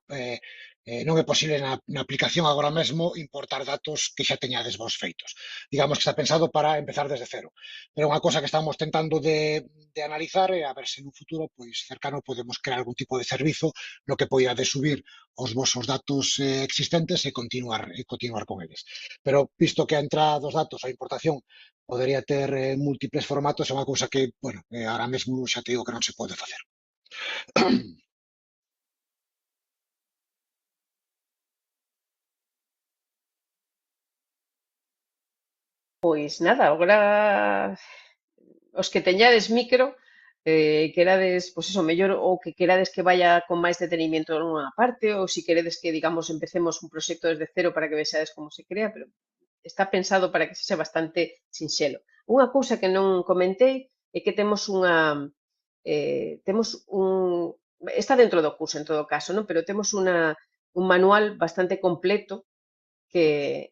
non é posible na aplicación agora mesmo importar datos que xa teñades vos feitos. Digamos que está pensado para empezar desde cero. Pero unha cosa que estamos tentando de analizar é a ver se no futuro pois cercano podemos crear algún tipo de servizo no que poida de subir os vosos datos existentes e continuar con eles. Pero visto que a entrada dos datos, a importación, podería ter múltiples formatos, é unha cousa que, bueno, ahora mesmo xa te digo que non se pode facer. Pois nada, agora os que teñades micro, querades, pois eso, mellor, ou que querades que vaya con máis detenimiento nunha parte, ou se queredes que, digamos, empecemos un proxecto desde cero para que vexades como se crea, pero está pensado para que sexa bastante sinxelo. Unha cousa que non comentei é que temos un está dentro do curso en todo caso, non? Pero temos un manual bastante completo que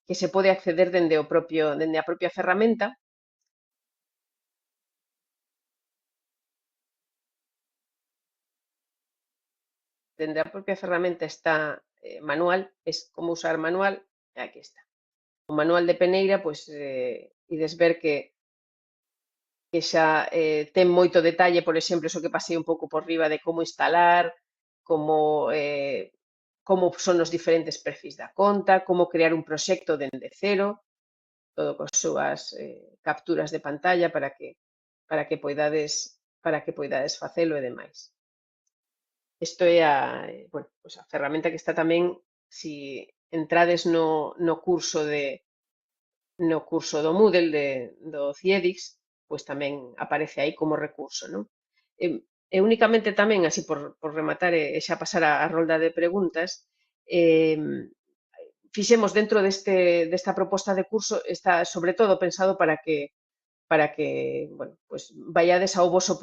se pode acceder dende a propia ferramenta. Dende a propia ferramenta está manual, es como usar manual, aquí está. O manual de Peneira, pois, ides ver que xa ten moito detalle, por exemplo, iso que pasei un pouco por riba de como instalar, como son os diferentes perfis da conta, como crear un proxecto dende cero, todo con súas capturas de pantalla para que poidades facelo e demais. Isto é bueno, pues a ferramenta que está tamén, si entrades no curso do Moodle do CIEDIX, pois tamén aparece aí como recurso, non? E únicamente tamén, así por rematar e xa pasar a rolda de preguntas, fixemos dentro desta proposta de curso, está sobre todo pensado para que bueno, pues vaiades ao voso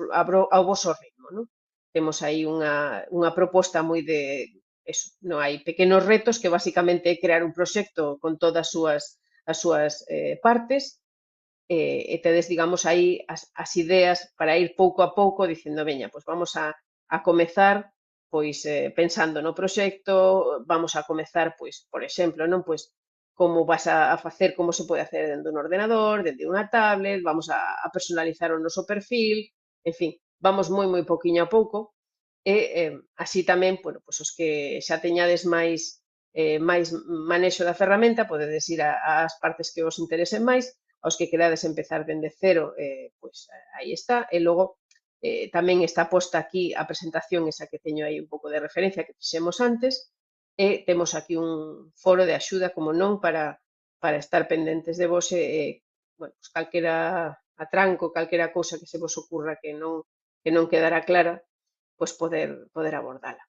ritmo, non? Temos aí unha proposta moi de eso, non hai pequenos retos que basicamente é crear un proxecto con todas as súas partes e tedes, digamos, aí as ideas para ir pouco a pouco dicendo, veña, pois vamos a comezar pois pensando no proxecto, vamos a comezar, pois, por exemplo, non, pois como vas a facer, como se pode hacer dende un ordenador, dende unha tablet, vamos a personalizar o noso perfil, en fin, vamos moi, moi pouquiño a pouco e así tamén, bueno, pois os que xa teñades máis manexo da ferramenta, podedes ir ás partes que vos interesen máis, aos que querades empezar dende cero, pois aí está, e logo tamén está posta aquí a presentación esa que teño aí un pouco de referencia que fixemos antes, e temos aquí un foro de axuda, como non, para estar pendentes de vos bueno, pues calquera atranco, calquera cousa que se vos ocurra que non quedará clara, pois poder abordala.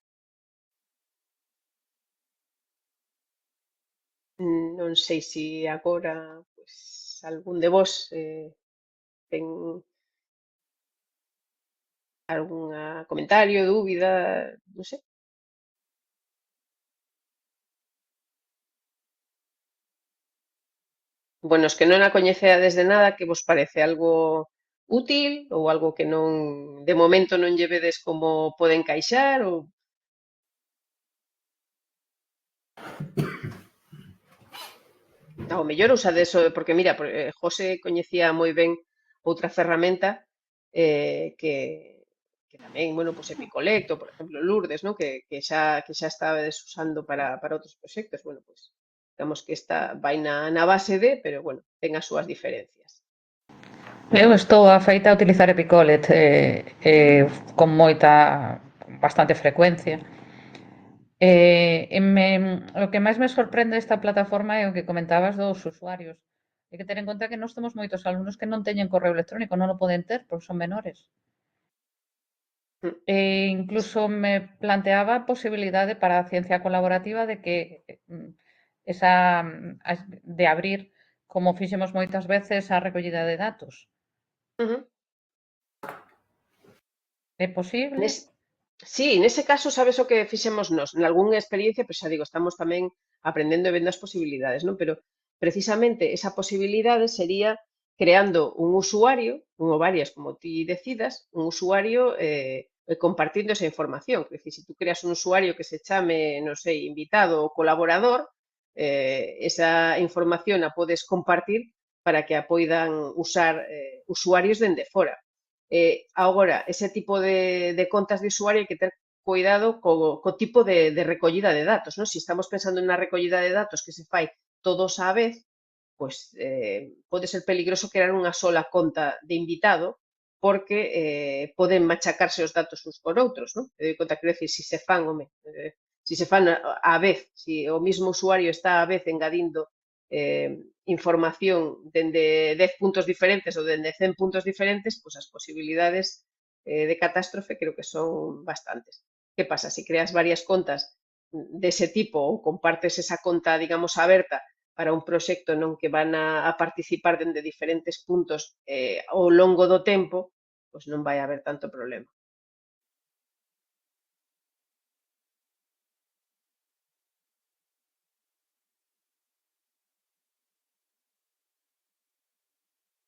Non sei se agora pois, algún de vos ten algún comentario, dúbida, non sei. Bueno, os que non a coñeceades de nada, que vos parece algo útil ou algo que non, de momento non lle vedes como pode encaixar ou ao mellor usades porque mira, José coñecía moi ben outra ferramenta que tamén, bueno, pues Epicolecto, por exemplo, Lourdes, ¿no? que xa estabades usando para outros proxectos, bueno, pues digamos que esta vai na base pero bueno, ten as súas diferencias. Eu estou afeita a utilizar Epicolet con bastante frecuencia. O que máis me sorprende desta plataforma é o que comentabas dos usuarios. Hai que ter en conta que nós temos moitos alumnos que non teñen correo electrónico, non o poden ter porque son menores. E incluso me planteaba a posibilidade para a ciencia colaborativa de que de abrir, como fixemos moitas veces, a recollida de datos. É posible? Sí, nese caso, sabes o que fixemos nós? Nalgúnha experiencia, pois xa digo, estamos tamén aprendendo e vendo as posibilidades, non? Pero precisamente esa posibilidade sería creando un usuario, un ou varias, como ti decidas, un usuario compartindo esa información. Quer dicir, se tú creas un usuario que se chame, non sei, invitado ou colaborador, esa información a podes compartir para que a poidan usar usuarios dende fora. Agora, ese tipo de contas de usuario hai que ter cuidado co tipo de recollida de datos, non? Se estamos pensando en unha recollida de datos que se fai todos á vez, pois pode ser peligroso crear unha sola conta de invitado porque poden machacarse os datos uns por outros, non? Te doy conta, quero decir, se se fan, se se fan á vez, se o mismo usuario está á vez engadindo información dende 10 puntos diferentes ou dende 100 puntos diferentes, pois as posibilidades de catástrofe creo que son bastantes. Que pasa? Se creas varias contas dese tipo ou compartes esa conta, digamos, aberta para un proxecto non que van a participar dende diferentes puntos ao longo do tempo, pois non vai haber tanto problema.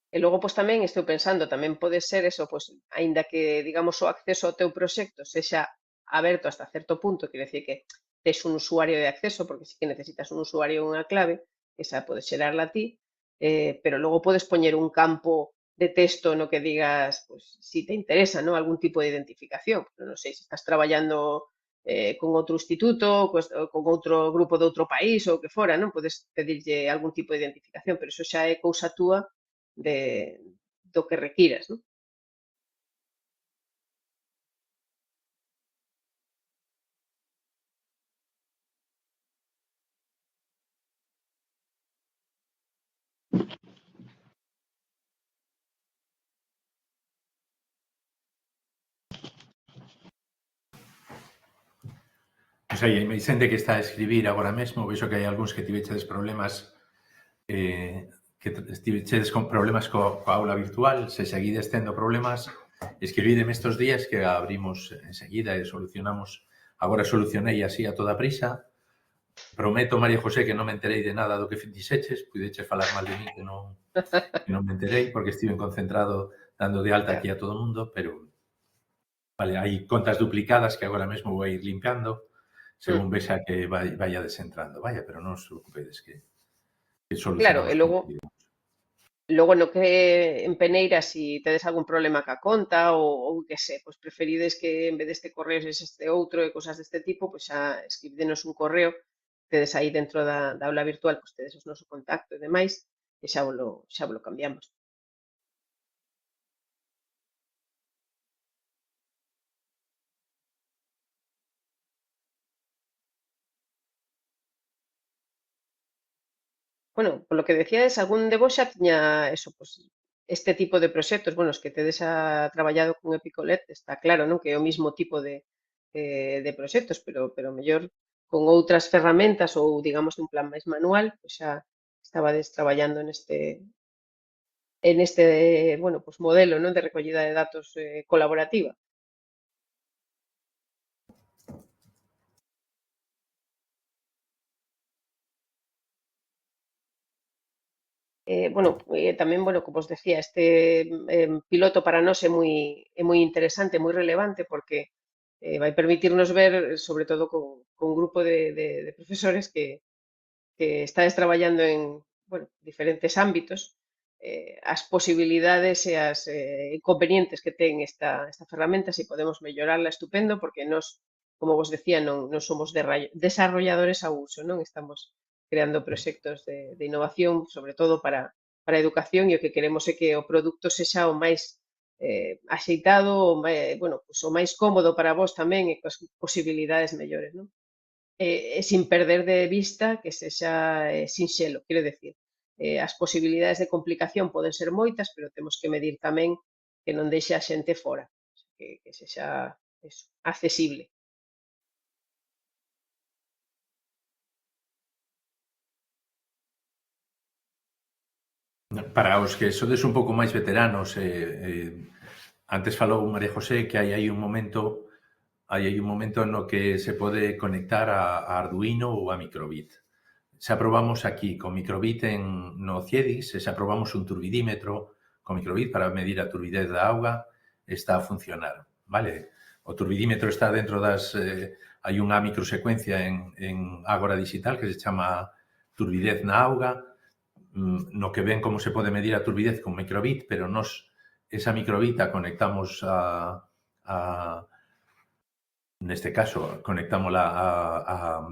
E logo, pois tamén estou pensando, tamén pode ser eso, pois, aínda que, digamos, o acceso ao teu proxecto sexa aberto hasta certo punto, quere decir que tes un usuario de acceso, porque sí que necesitas un usuario e unha clave, esa podes xerarla ti, pero logo podes poñer un campo de texto no que digas, pois, si te interesa, ¿no? Algún tipo de identificación. Non sei, se estás traballando con outro instituto, con outro grupo de outro país ou o que fora, non? Podes pedirlle algún tipo de identificación, pero iso xa é cousa túa do que requiras, non? Pois aí, hai xente que está a escribir agora mesmo, vexo que hai algúns que tivechedes problemas que tivechedes con problemas coa aula virtual, se seguides tendo problemas, escribideme estes días que abrimos enseguida e solucionamos. Agora solucionei así a toda prisa. Prometo, María José, que non me enterei de nada do que dixeches, puideches falar mal de mí que non me enterei, porque estive concentrado dando de alta aquí a todo o mundo, pero vale, hai contas duplicadas que agora mesmo vou ir limpiando, según vexa que vaya desentrando. Vaya, pero non os preocupedes que Claro, solucionamos. e logo no que en Peneira, si tedes algún problema ca conta ou que sé, pois preferides que en vez deste correo este outro e cosas deste tipo, pois xa escribidenos un correo, tedes aí dentro da aula virtual, pois tedes o noso contacto e demais, e xa volo cambiamos. Bueno, polo que decíades, algún de vos xa tiña eso, pois, este tipo de proxectos, bueno, os que tedes traballado con Epicolet, está claro, non? Que é o mismo tipo de proxectos, pero mellor con outras ferramentas ou, digamos, un plan máis manual, pois xa estabades traballando neste, bueno, pois modelo, non? De recollida de datos colaborativa. Bueno, tamén, bueno, como os decía, este piloto para nós é moi interesante, moi relevante, porque vai permitirnos ver, sobre todo con un grupo de profesores que estáis traballando en, bueno, diferentes ámbitos, as posibilidades e as inconvenientes que ten esta ferramenta, se podemos mellorarla, estupendo, porque nós, como vos decía, non somos desarrolladores a uso, non estamos creando proxectos de innovación, sobre todo para a educación, e o que queremos é que o produto sexa o máis axeitado, bueno, pues, o máis cómodo para vos tamén e coas posibilidades mellores, non? Sin perder de vista que sexa sinxelo, quero decir, as posibilidades de complicación poden ser moitas, pero temos que medir tamén que non deixe a xente fora, que sexa eso, accesible. Para os que sodes un pouco máis veteranos, antes falou María José que hai un momento no que se pode conectar a Arduino ou a Microbit. Xa probamos aquí con Microbit no CIEDIS, xa probamos un turbidímetro con Microbit para medir a turbidez da auga, está a funcionar, vale? O turbidímetro está dentro hai unha microsecuencia en Ágora Digital que se chama turbidez na auga, no que ven como se pode medir a turbidez con Microbit, pero nos esa Microbit a conectamos neste caso, conectámola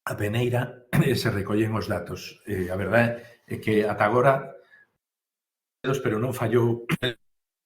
a Peneira e se recollen os datos. A verdade é que ata agora, pero non fallou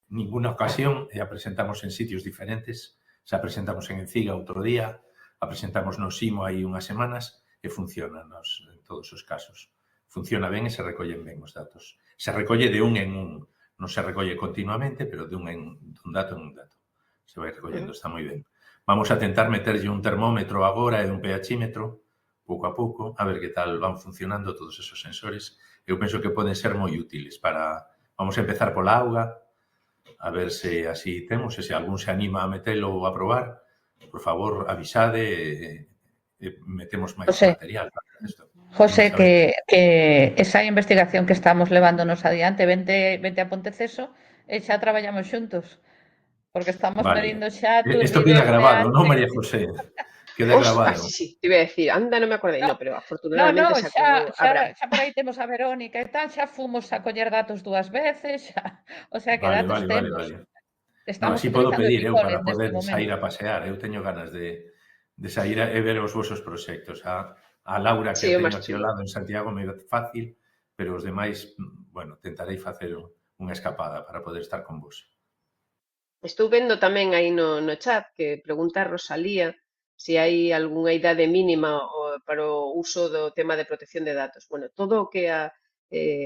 ninguna ocasión e a presentamos en sitios diferentes. Xa presentamos en Enciga outro día, a presentamos no Simo hai unhas semanas e funciona en todos os casos. Funciona ben e se recollen ben os datos. Se recolle de un en un. Non se recolle continuamente, pero de un dato en un dato. Se vai recollendo, está moi ben. Vamos a tentar meterlle un termómetro agora e un pHímetro, pouco a pouco, a ver que tal van funcionando todos esos sensores. Eu penso que poden ser moi útiles para... Vamos a empezar pola auga, a ver se así temos, e se algún se anima a metelo ou a probar, por favor, avisade e metemos máis material para isto. José, que esa investigación que estamos levándonos adiante, vente a Ponteceso e xa traballamos xuntos, porque estamos medindo xa turbidez. Isto queda grabado, non, María José? Queda grabado. Sí, te iba a decir, anda, non me acordei, no, pero afortunadamente xa por aí temos a Verónica e tal, xa fomos a coller datos 2 veces, xa, o sea que datos temos. Vale. Así podo pedir eu para poder sair a pasear. Eu teño ganas de sair e ver os vosos proxectos. A Laura, que Sí, a o máis teño aquí ao chulo. lado en Santiago, me é fácil, pero os demais, bueno, tentarei facer unha escapada para poder estar con vos. Estou vendo tamén aí no chat que pregunta a Rosalía se hai algunha idade mínima para o uso do tema de protección de datos. Bueno, todo o que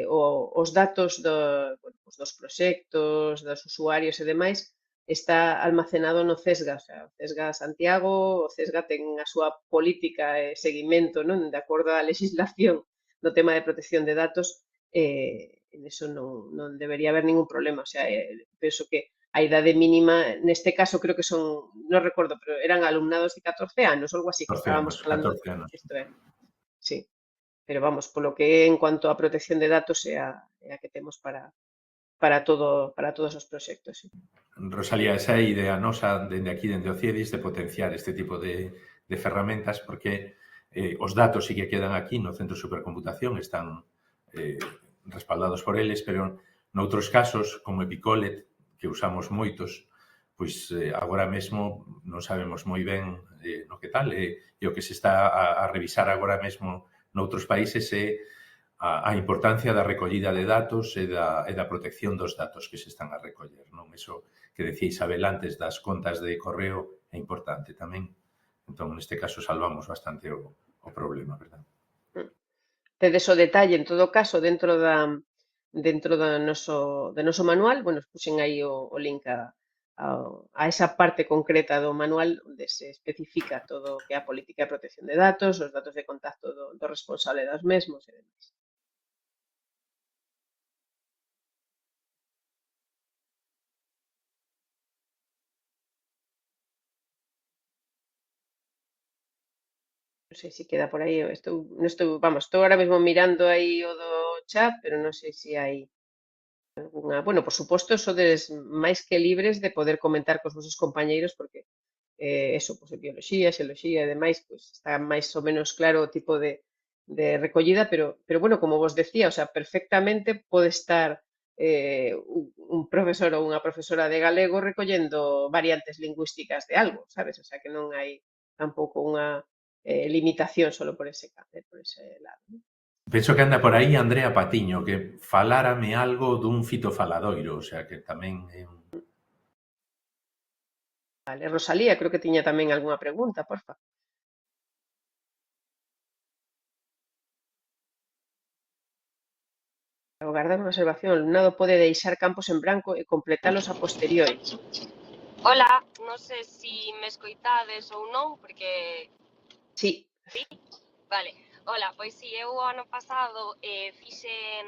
os datos bueno, pues dos proxectos, dos usuarios e demais, está almacenado no CESGA. O sea, o CESGA Santiago, o CESGA ten a súa política e seguimento, non? De acordo á legislación do tema de protección de datos, en eso non debería haber ningún problema. O sea, penso que a idade mínima, neste caso creo que son, non recordo, pero eran alumnados de 14 anos, ou algo así, que 14 estábamos anos, falando, 14 anos. isto é, sí, pero vamos, polo que é en cuanto a protección de datos é a que temos para todos os proxectos, sí. Rosalía, esa é a idea nosa dende aquí, dende o CIEDIS, de potenciar este tipo de ferramentas, porque os datos sí que quedan aquí no Centro de Supercomputación, están respaldados por eles, pero noutros casos, como Epicolet, que usamos moitos, pois agora mesmo non sabemos moi ben no que tal, e o que se está a revisar agora mesmo noutros países é a importancia da recollida de datos e da protección dos datos que se están a recoller. Non? Eso que decía Isabel antes das contas de correo é importante tamén. Entón, neste caso, salvamos bastante o problema, verdad? Tedes o detalle, en todo caso, dentro do noso manual, bueno, puxen aí o link a esa parte concreta do manual onde se especifica todo o que é a política de protección de datos, os datos de contacto do responsable das mesmos e demais. Non sei se queda por aí, vamos, estou ahora mesmo mirando aí o do chat, pero non sei se hai algunha. Bueno, por suposto, sodes máis que libres de poder comentar cos vosos compañeiros, porque eso, pues, en bioloxía, xeoloxía e demais, pues, está máis ou menos claro o tipo de recollida, pero bueno, como vos decía, o sea, perfectamente pode estar un profesor ou unha profesora de galego recollendo variantes lingüísticas de algo, sabes? O sea, que non hai tampouco unha limitación solo por ese lado, ¿no? Penso que anda por aí Andrea Patiño, que falárame algo dun fitofaladoiro, o sea, que tamén é un... Vale, Rosalía, creo que tiña tamén algunha pregunta, porfa. Ao gardar unha observación, o alumnado pode deixar campos en branco e completalos a posteriori. Hola, non sei se me escoitades ou non, porque... Sí. Sí? Vale. Hola, pois si, eu o ano pasado fixen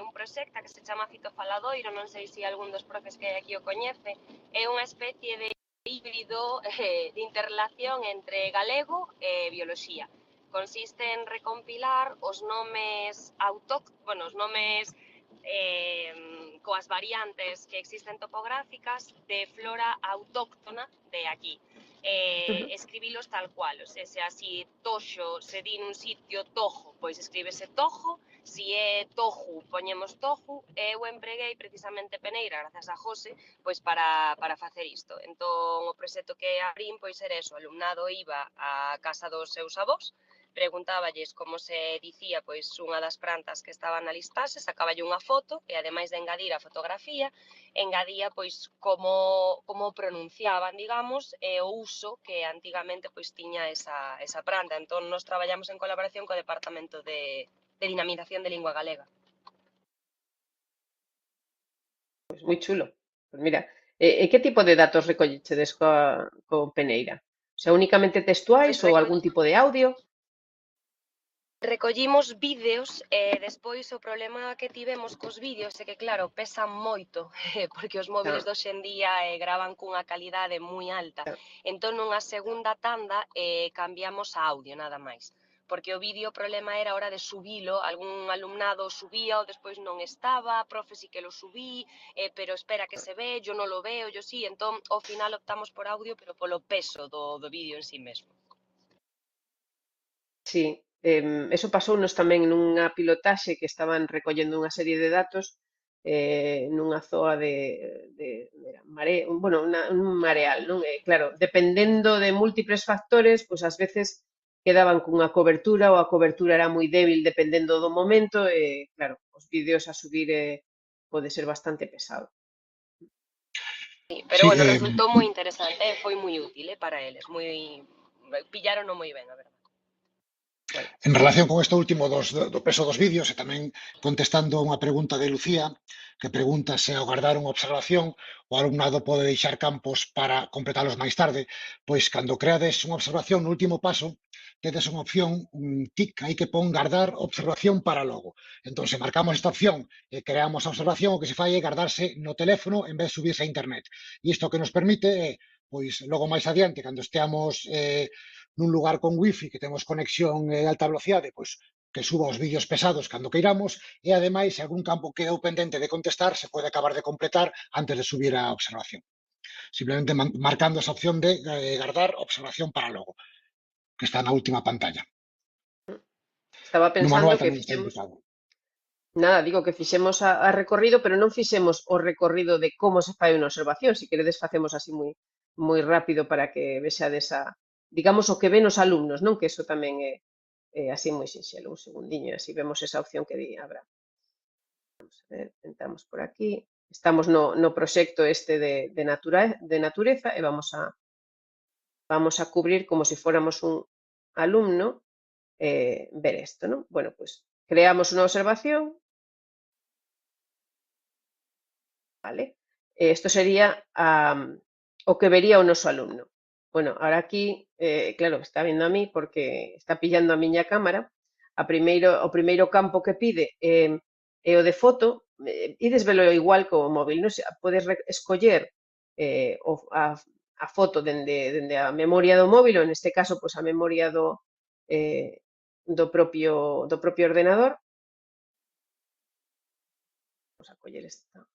un proxecto que se chama Fitofaladoiro, non sei se algún dos profes que hai aquí o coñece, é unha especie de híbrido de interrelación entre galego e bioloxía. Consiste en recompilar os nomes os nomes coas variantes que existen topográficas de flora autóctona de aquí. Escribilos tal cual, o sea, se así toxo se di nun sitio tojo, pois escríbese tojo, si é toju, poñemos toju, e eu empreguei precisamente Peneira, grazas a José, pois para facer isto. Entón, o proxecto que abrín, pois era eso, o alumnado iba á casa dos seus avós, preguntáballes como se dicía pois unha das plantas que estaban na listaxe, sacáballe unha foto e ademais de engadir a fotografía, engadía pois como pronunciaban, digamos, e o uso que antigamente pois tiña esa planta. Entón, nos traballamos en colaboración co Departamento de Dinamización de Lingua Galega. Pois moi chulo. Pois mira, e que tipo de datos recollechedes co Peneira? O sea, únicamente textuais ou algún tipo de audio? Recollimos vídeos e despois o problema que tivemos cos vídeos é que, claro, pesan moito, porque os móviles de hoxe en día gravan cunha calidade moi alta. Entón, nunha segunda tanda cambiamos a audio, nada máis. Porque o vídeo o problema era a hora de subilo, algún alumnado subía ou despois non estaba, profe sí que lo subí, pero espera que se ve, yo non lo veo, yo sí, entón ao final optamos por audio, pero polo peso do vídeo en sí mesmo. Sí, eso pasounos tamén nunha pilotaxe que estaban recollendo unha serie de datos nunha zoa un mareal, non? Claro, dependendo de múltiples factores, pois ás veces quedaban cunha cobertura ou a cobertura era moi débil dependendo do momento e, claro, os vídeos a subir pode ser bastante pesado. Sí, pero Sí, bueno, resultou moi interesante e foi moi útil para eles, pillaron moi ben, a verdade. Bueno, en relación con isto último do peso dos vídeos e tamén contestando a unha pregunta de Lucía que pregunta se ao guardar unha observación o alumnado pode deixar campos para completalos máis tarde, pois cando creades unha observación no último paso tedes unha opción, un tic aí que pon guardar observación para logo. Entón, se marcamos esta opción e creamos a observación, o que se fai é guardarse no teléfono en vez de subirse a internet. E isto que nos permite é, pois, logo máis adiante, cando esteamos nun lugar con wifi, que temos conexión de alta velocidade, pois que suba os vídeos pesados cando queiramos e, ademais, se algún campo quedou pendente de contestar, se pode acabar de completar antes de subir a observación. Simplemente marcando esa opción de guardar observación para logo, que está na última pantalla. estaba No pensando manual que tamén está fixemos, indicado. nada, digo que fixemos a recorrido, pero non fixemos o recorrido de como se fai unha observación. Se queredes facemos así moi rápido para que vexades digamos, o que ven os alumnos, non? Que eso tamén é así moi sinxelo, un segundiño, así vemos esa opción que di Abraham. Vamos a ver, entramos por aquí. Estamos no proxecto este de natureza e vamos a cubrir como se fóramos un alumno ver isto, non? Bueno, pois creamos unha observación, vale? Isto sería o que vería o noso alumno. Bueno, ahora aquí, claro, está vendo a mí porque está pillando a miña cámara. O primeiro campo que pide é o de foto. Ides velo igual co móvil, non? Podes escoller a foto dende a memoria do móvil, ou neste caso, pois a memoria do propio ordenador. Vamos a coller esta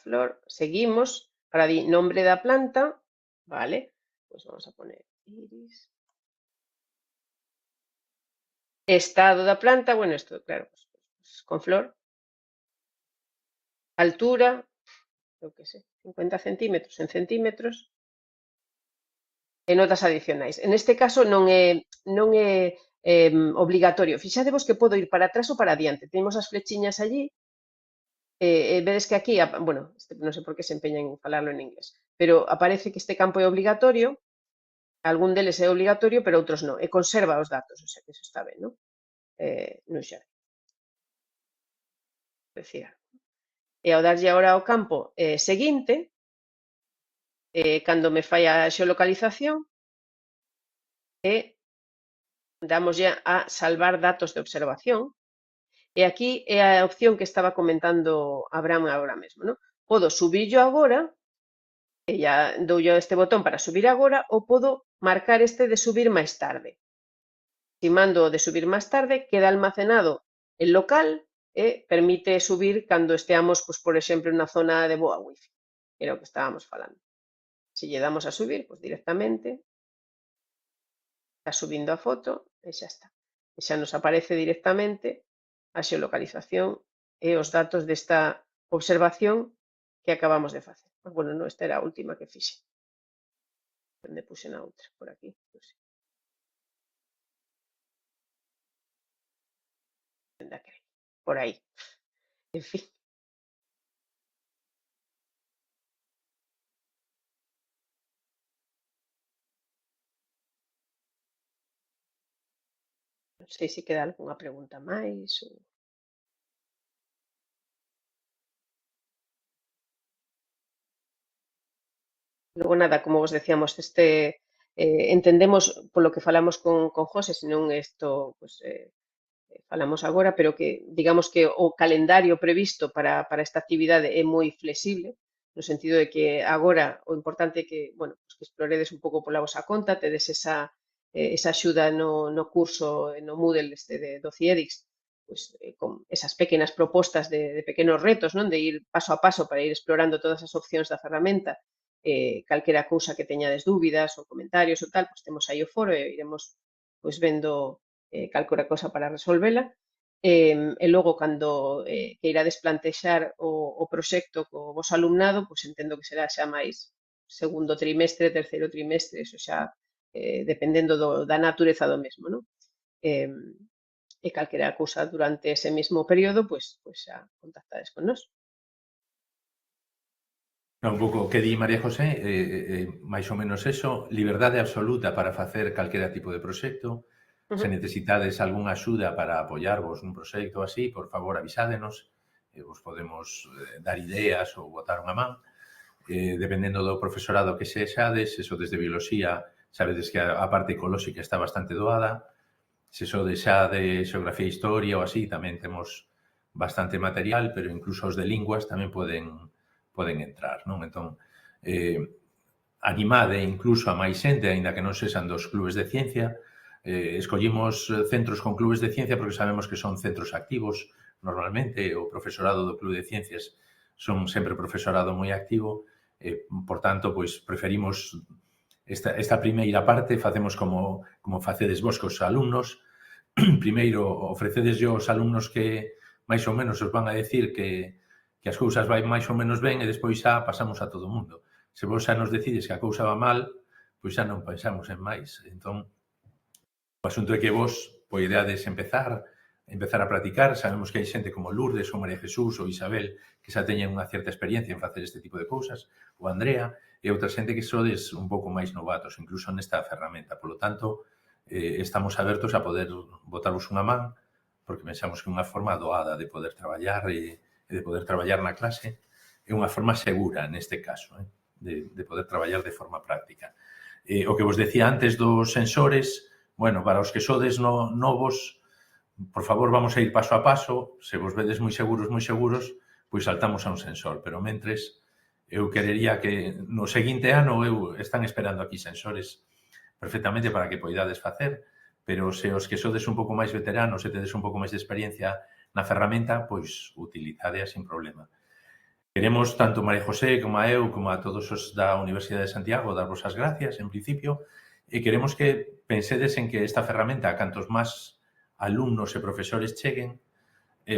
flor, seguimos, ahora di nombre da planta, vale, pues vamos a poner iris. Estado da planta, bueno, isto, claro, pues con flor. Altura, eu que sei, 50 centímetros en centímetros. E notas adicionais. En este caso non é obligatorio. Fixadevos que podo ir para atrás ou para adiante. Temos as flechiñas allí. Vedes que aquí, bueno, non sei por que se empeña en falarlo en inglés, pero aparece que este campo é obligatorio, algún deles é obligatorio, pero outros non, e conserva os datos, o sea que eso está ben, non? Non xa. Decía. E ao darlle agora ao campo seguinte, cando me fai a xeolocalización, damoslle a salvar datos de observación, e aquí é a opción que estaba comentando Abraham agora mesmo, non? Podo subirlo agora, e ya doulle este botón para subir agora, ou podo marcar este de subir máis tarde. Se mando o de subir máis tarde, queda almacenado en local e permite subir cando esteamos, pois, por exemplo, na zona de boa wifi, era o que estábamos falando. Se lle damos a subir, pois directamente está subindo a foto e xa está. E xa nos aparece directamente a xeolocalización e os datos desta observación que acabamos de facer. Pues, bueno, non, esta era a última que fixe. Onde puse na outra? Por aquí. Puse. Por aí. En fin. Non sei se queda algunha pregunta máis ou... Logo nada, como vos decíamos, entendemos polo que falamos con José, senón isto, pues, falamos agora, pero que digamos que o calendario previsto para esta actividade é moi flexible, no sentido de que agora o importante é que, bueno, pues que exploredes un pouco pola vosa conta, tedes esa axuda no curso, no Moodle do CIEDIX, pues, con esas pequenas propostas de pequenos retos, non? De ir paso a paso para ir explorando todas as opcións da ferramenta, calquera cousa que teñades dúbidas ou comentarios ou tal, pues temos aí o foro e iremos pues vendo calquera cosa para resolvela. E logo, cando queirades plantexar o proxecto co vos alumnado, pois entendo que será xa máis segundo trimestre, terceiro trimestre, eso xa dependendo da natureza do mesmo, non? E calquera cousa durante ese mesmo período, pois xa contactades con nós. Un pouco o que di María José, máis ou menos eso, liberdade absoluta para facer calquera tipo de proxecto. Se necesitades algunha axuda para apoiarvos nun proxecto así, por favor avisádenos, vos podemos dar ideas ou botar unha man. Dependendo do profesorado que sexades, eso desde bioloxía, sabedes que a parte ecolóxica está bastante doada, se sodes xa de xeografía e historia ou así, tamén temos bastante material, pero incluso os de linguas tamén poden entrar, non? Entón, animade incluso a máis xente, aínda que non sexan dos clubes de ciencia. Escollimos centros con clubes de ciencia porque sabemos que son centros activos. Normalmente, o profesorado do club de ciencias son sempre profesorado moi activo. Por tanto, pois, preferimos esta primeira parte, facemos como facedes vos cos alumnos. Primeiro, ofrecedes aos alumnos que máis ou menos os van a decir que as cousas vai máis ou menos ben e despois xa pasamos a todo o mundo. Se vos xa nos decides que a cousa va mal, pois xa non pensamos en máis. Entón, o asunto é que vos poidades empezar a practicar. Sabemos que hai xente como Lourdes ou María Jesús ou Isabel que xa teñen unha certa experiencia en facer este tipo de cousas, ou Andrea, e outra xente que sodes un pouco máis novatos, incluso nesta ferramenta. Por lo tanto, estamos abertos a poder botarvos unha man, porque pensamos que unha forma doada de poder traballar e de poder traballar na clase é unha forma segura neste caso, de poder traballar de forma práctica. O que vos decía antes dos sensores, bueno, para os que sodes novos, por favor, vamos a ir paso a paso. Se vos vedes moi seguros, pois saltamos a un sensor. Pero mentres, eu querería que no seguinte ano están esperando aquí sensores perfectamente para que poidades facer, pero se os que sodes un pouco máis veteranos e tedes un pouco máis de experiencia na ferramenta, pois utilizadea sin problema. Queremos, tanto María José como a eu, como a todos os da Universidade de Santiago, darvos as gracias, en principio, e queremos que pensedes en que esta ferramenta, cantos máis alumnos e profesores cheguen,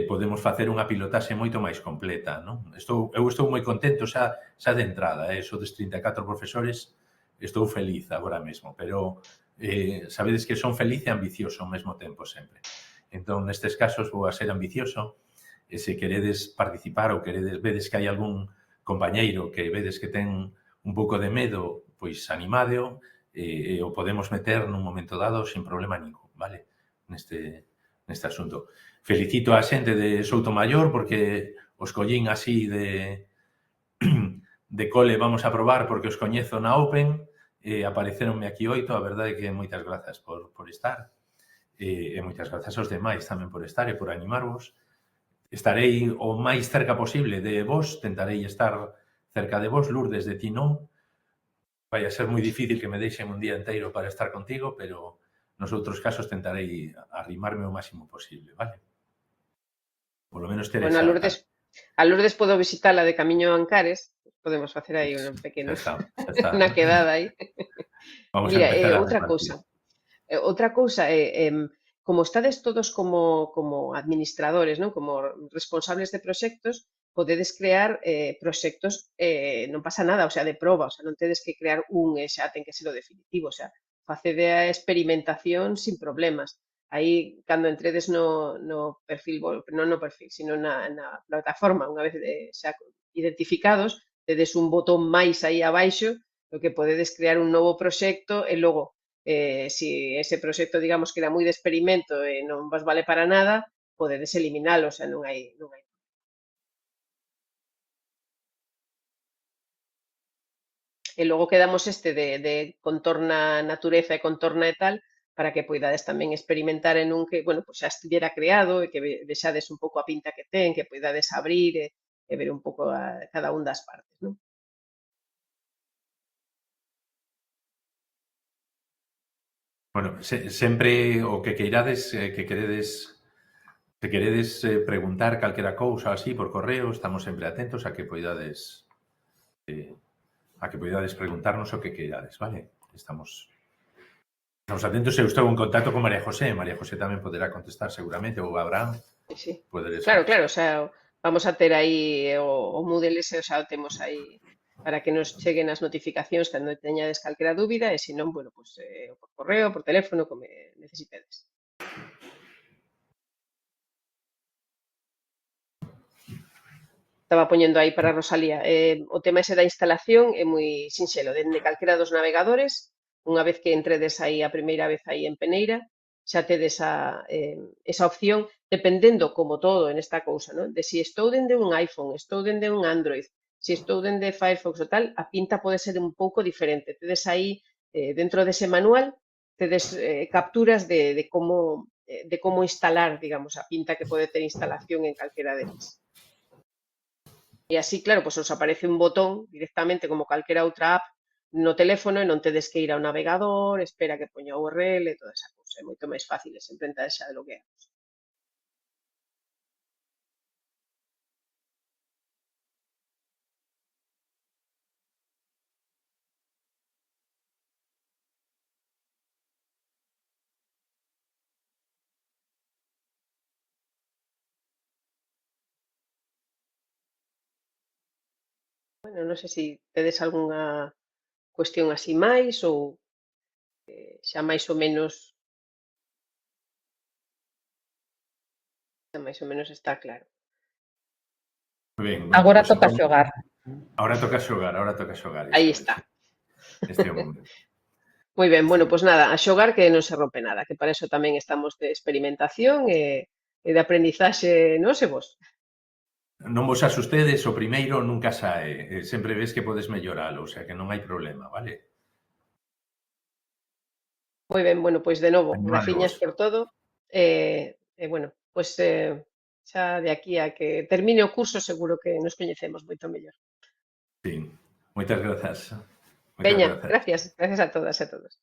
podemos facer unha pilotaxe moito máis completa, non? Eu estou moi contento xa de entrada, sodes 34 profesores, estou feliz agora mesmo, pero sabedes que son feliz e ambicioso ao mesmo tempo sempre. Entón, nestes casos, vou a ser ambicioso, e se queredes participar ou vedes que hai algún compañeiro que vedes que ten un pouco de medo, pois animádeo e o podemos meter nun momento dado sin problema ningún, vale? Neste asunto. Felicito a xente de Soutomaior porque os collín así de cole vamos a probar porque os coñezo na Open e apareceronme aquí 8, a verdade é que moitas grazas por estar e moitas grazas aos demais tamén por estar e por animarvos. Estarei o máis cerca posible de vos, tentarei estar cerca de vos. Lourdes, de ti non. Vai a ser moi difícil que me deixen un día inteiro para estar contigo, pero nos outros casos tentarei arrimarme o máximo posible, vale? Por lo menos ter esa... A Lourdes podo visitala de camiño a Ancares, podemos facer aí un pequeno unha quedada aí. Mira, outra cousa é como estades todos como administradores, non? Como responsables de proxectos, podedes crear proxectos, non pasa nada, o sea, de proba, o sea, non tedes que crear un e xa ten que ser o definitivo, o sea, facede a experimentación sin problemas. Aí, cando entredes no perfil, non no perfil, sino na plataforma, unha vez xa identificados, tedes un botón máis aí abaixo, no que podedes crear un novo proxecto e logo, se ese proxecto, digamos, que era moi de experimento e non vos vale para nada, podedes eliminalo, o sea, non hai. E logo quedamos de contorna natureza e contorna e tal, para que poidades tamén experimentar en un que, bueno, pues xa estivera creado e que vexades un pouco a pinta que ten, que poidades abrir e ver un pouco cada un das partes, non? Bueno, sempre o que queirades, que queredes preguntar calquera cousa así por correo, estamos sempre atentos a que poidades preguntarnos o que queirades, vale? Estamos Estamos atentos. Eu estou en contacto con María José. María José tamén poderá contestar seguramente, ou Abraham. Sí. Poderes Claro, contestar. o sea, vamos a ter aí o Moodle ese, o sea, o temos aí para que nos cheguen as notificacións cando teñades calquera dúbida e se non, bueno, pues, por correo, por teléfono, como necesitedes. Estaba poñendo aí para Rosalía. O tema ese da instalación é moi sinxelo, dende calquera dos navegadores, unha vez que entredes aí a primeira vez aí en Peneira, xa tedes esa opción, dependendo como todo en esta cousa, non? De si estou dende un iPhone, estou dende un Android, si estou dende Firefox ou tal, a pinta pode ser un pouco diferente. Tedes aí, dentro dese manual, tedes capturas de como instalar, digamos, a pinta que pode ter instalación en calquera deles. E así, claro, pois os aparece un botón directamente como calquera outra app no teléfono e non tedes que ir ao navegador, espera que poña a URL e toda esa cousa. É moito máis fácil e sempre entra xa de logueados. Bueno, non sei se tedes algunha cuestión así máis ou xa máis ou menos está claro. Ben, Agora pues, toca xogar. Ahora toca xogar. Aí isto, está. Este é o momento. Moi ben, bueno, pois nada, a xogar que non se rompe nada, que para eso tamén estamos de experimentación e de aprendizaxe nos e vos. Non vos asustedes, o primeiro nunca sae. Sempre ves que podes melloralo, o sea que non hai problema, vale? Moi ben, bueno, pois de novo, Animádevos. graciñas por todo. Bueno, pois xa de aquí a que termine o curso seguro que nos coñecemos moito mellor. Sí. Moitas grazas. Veña, gracias a todas e a todos.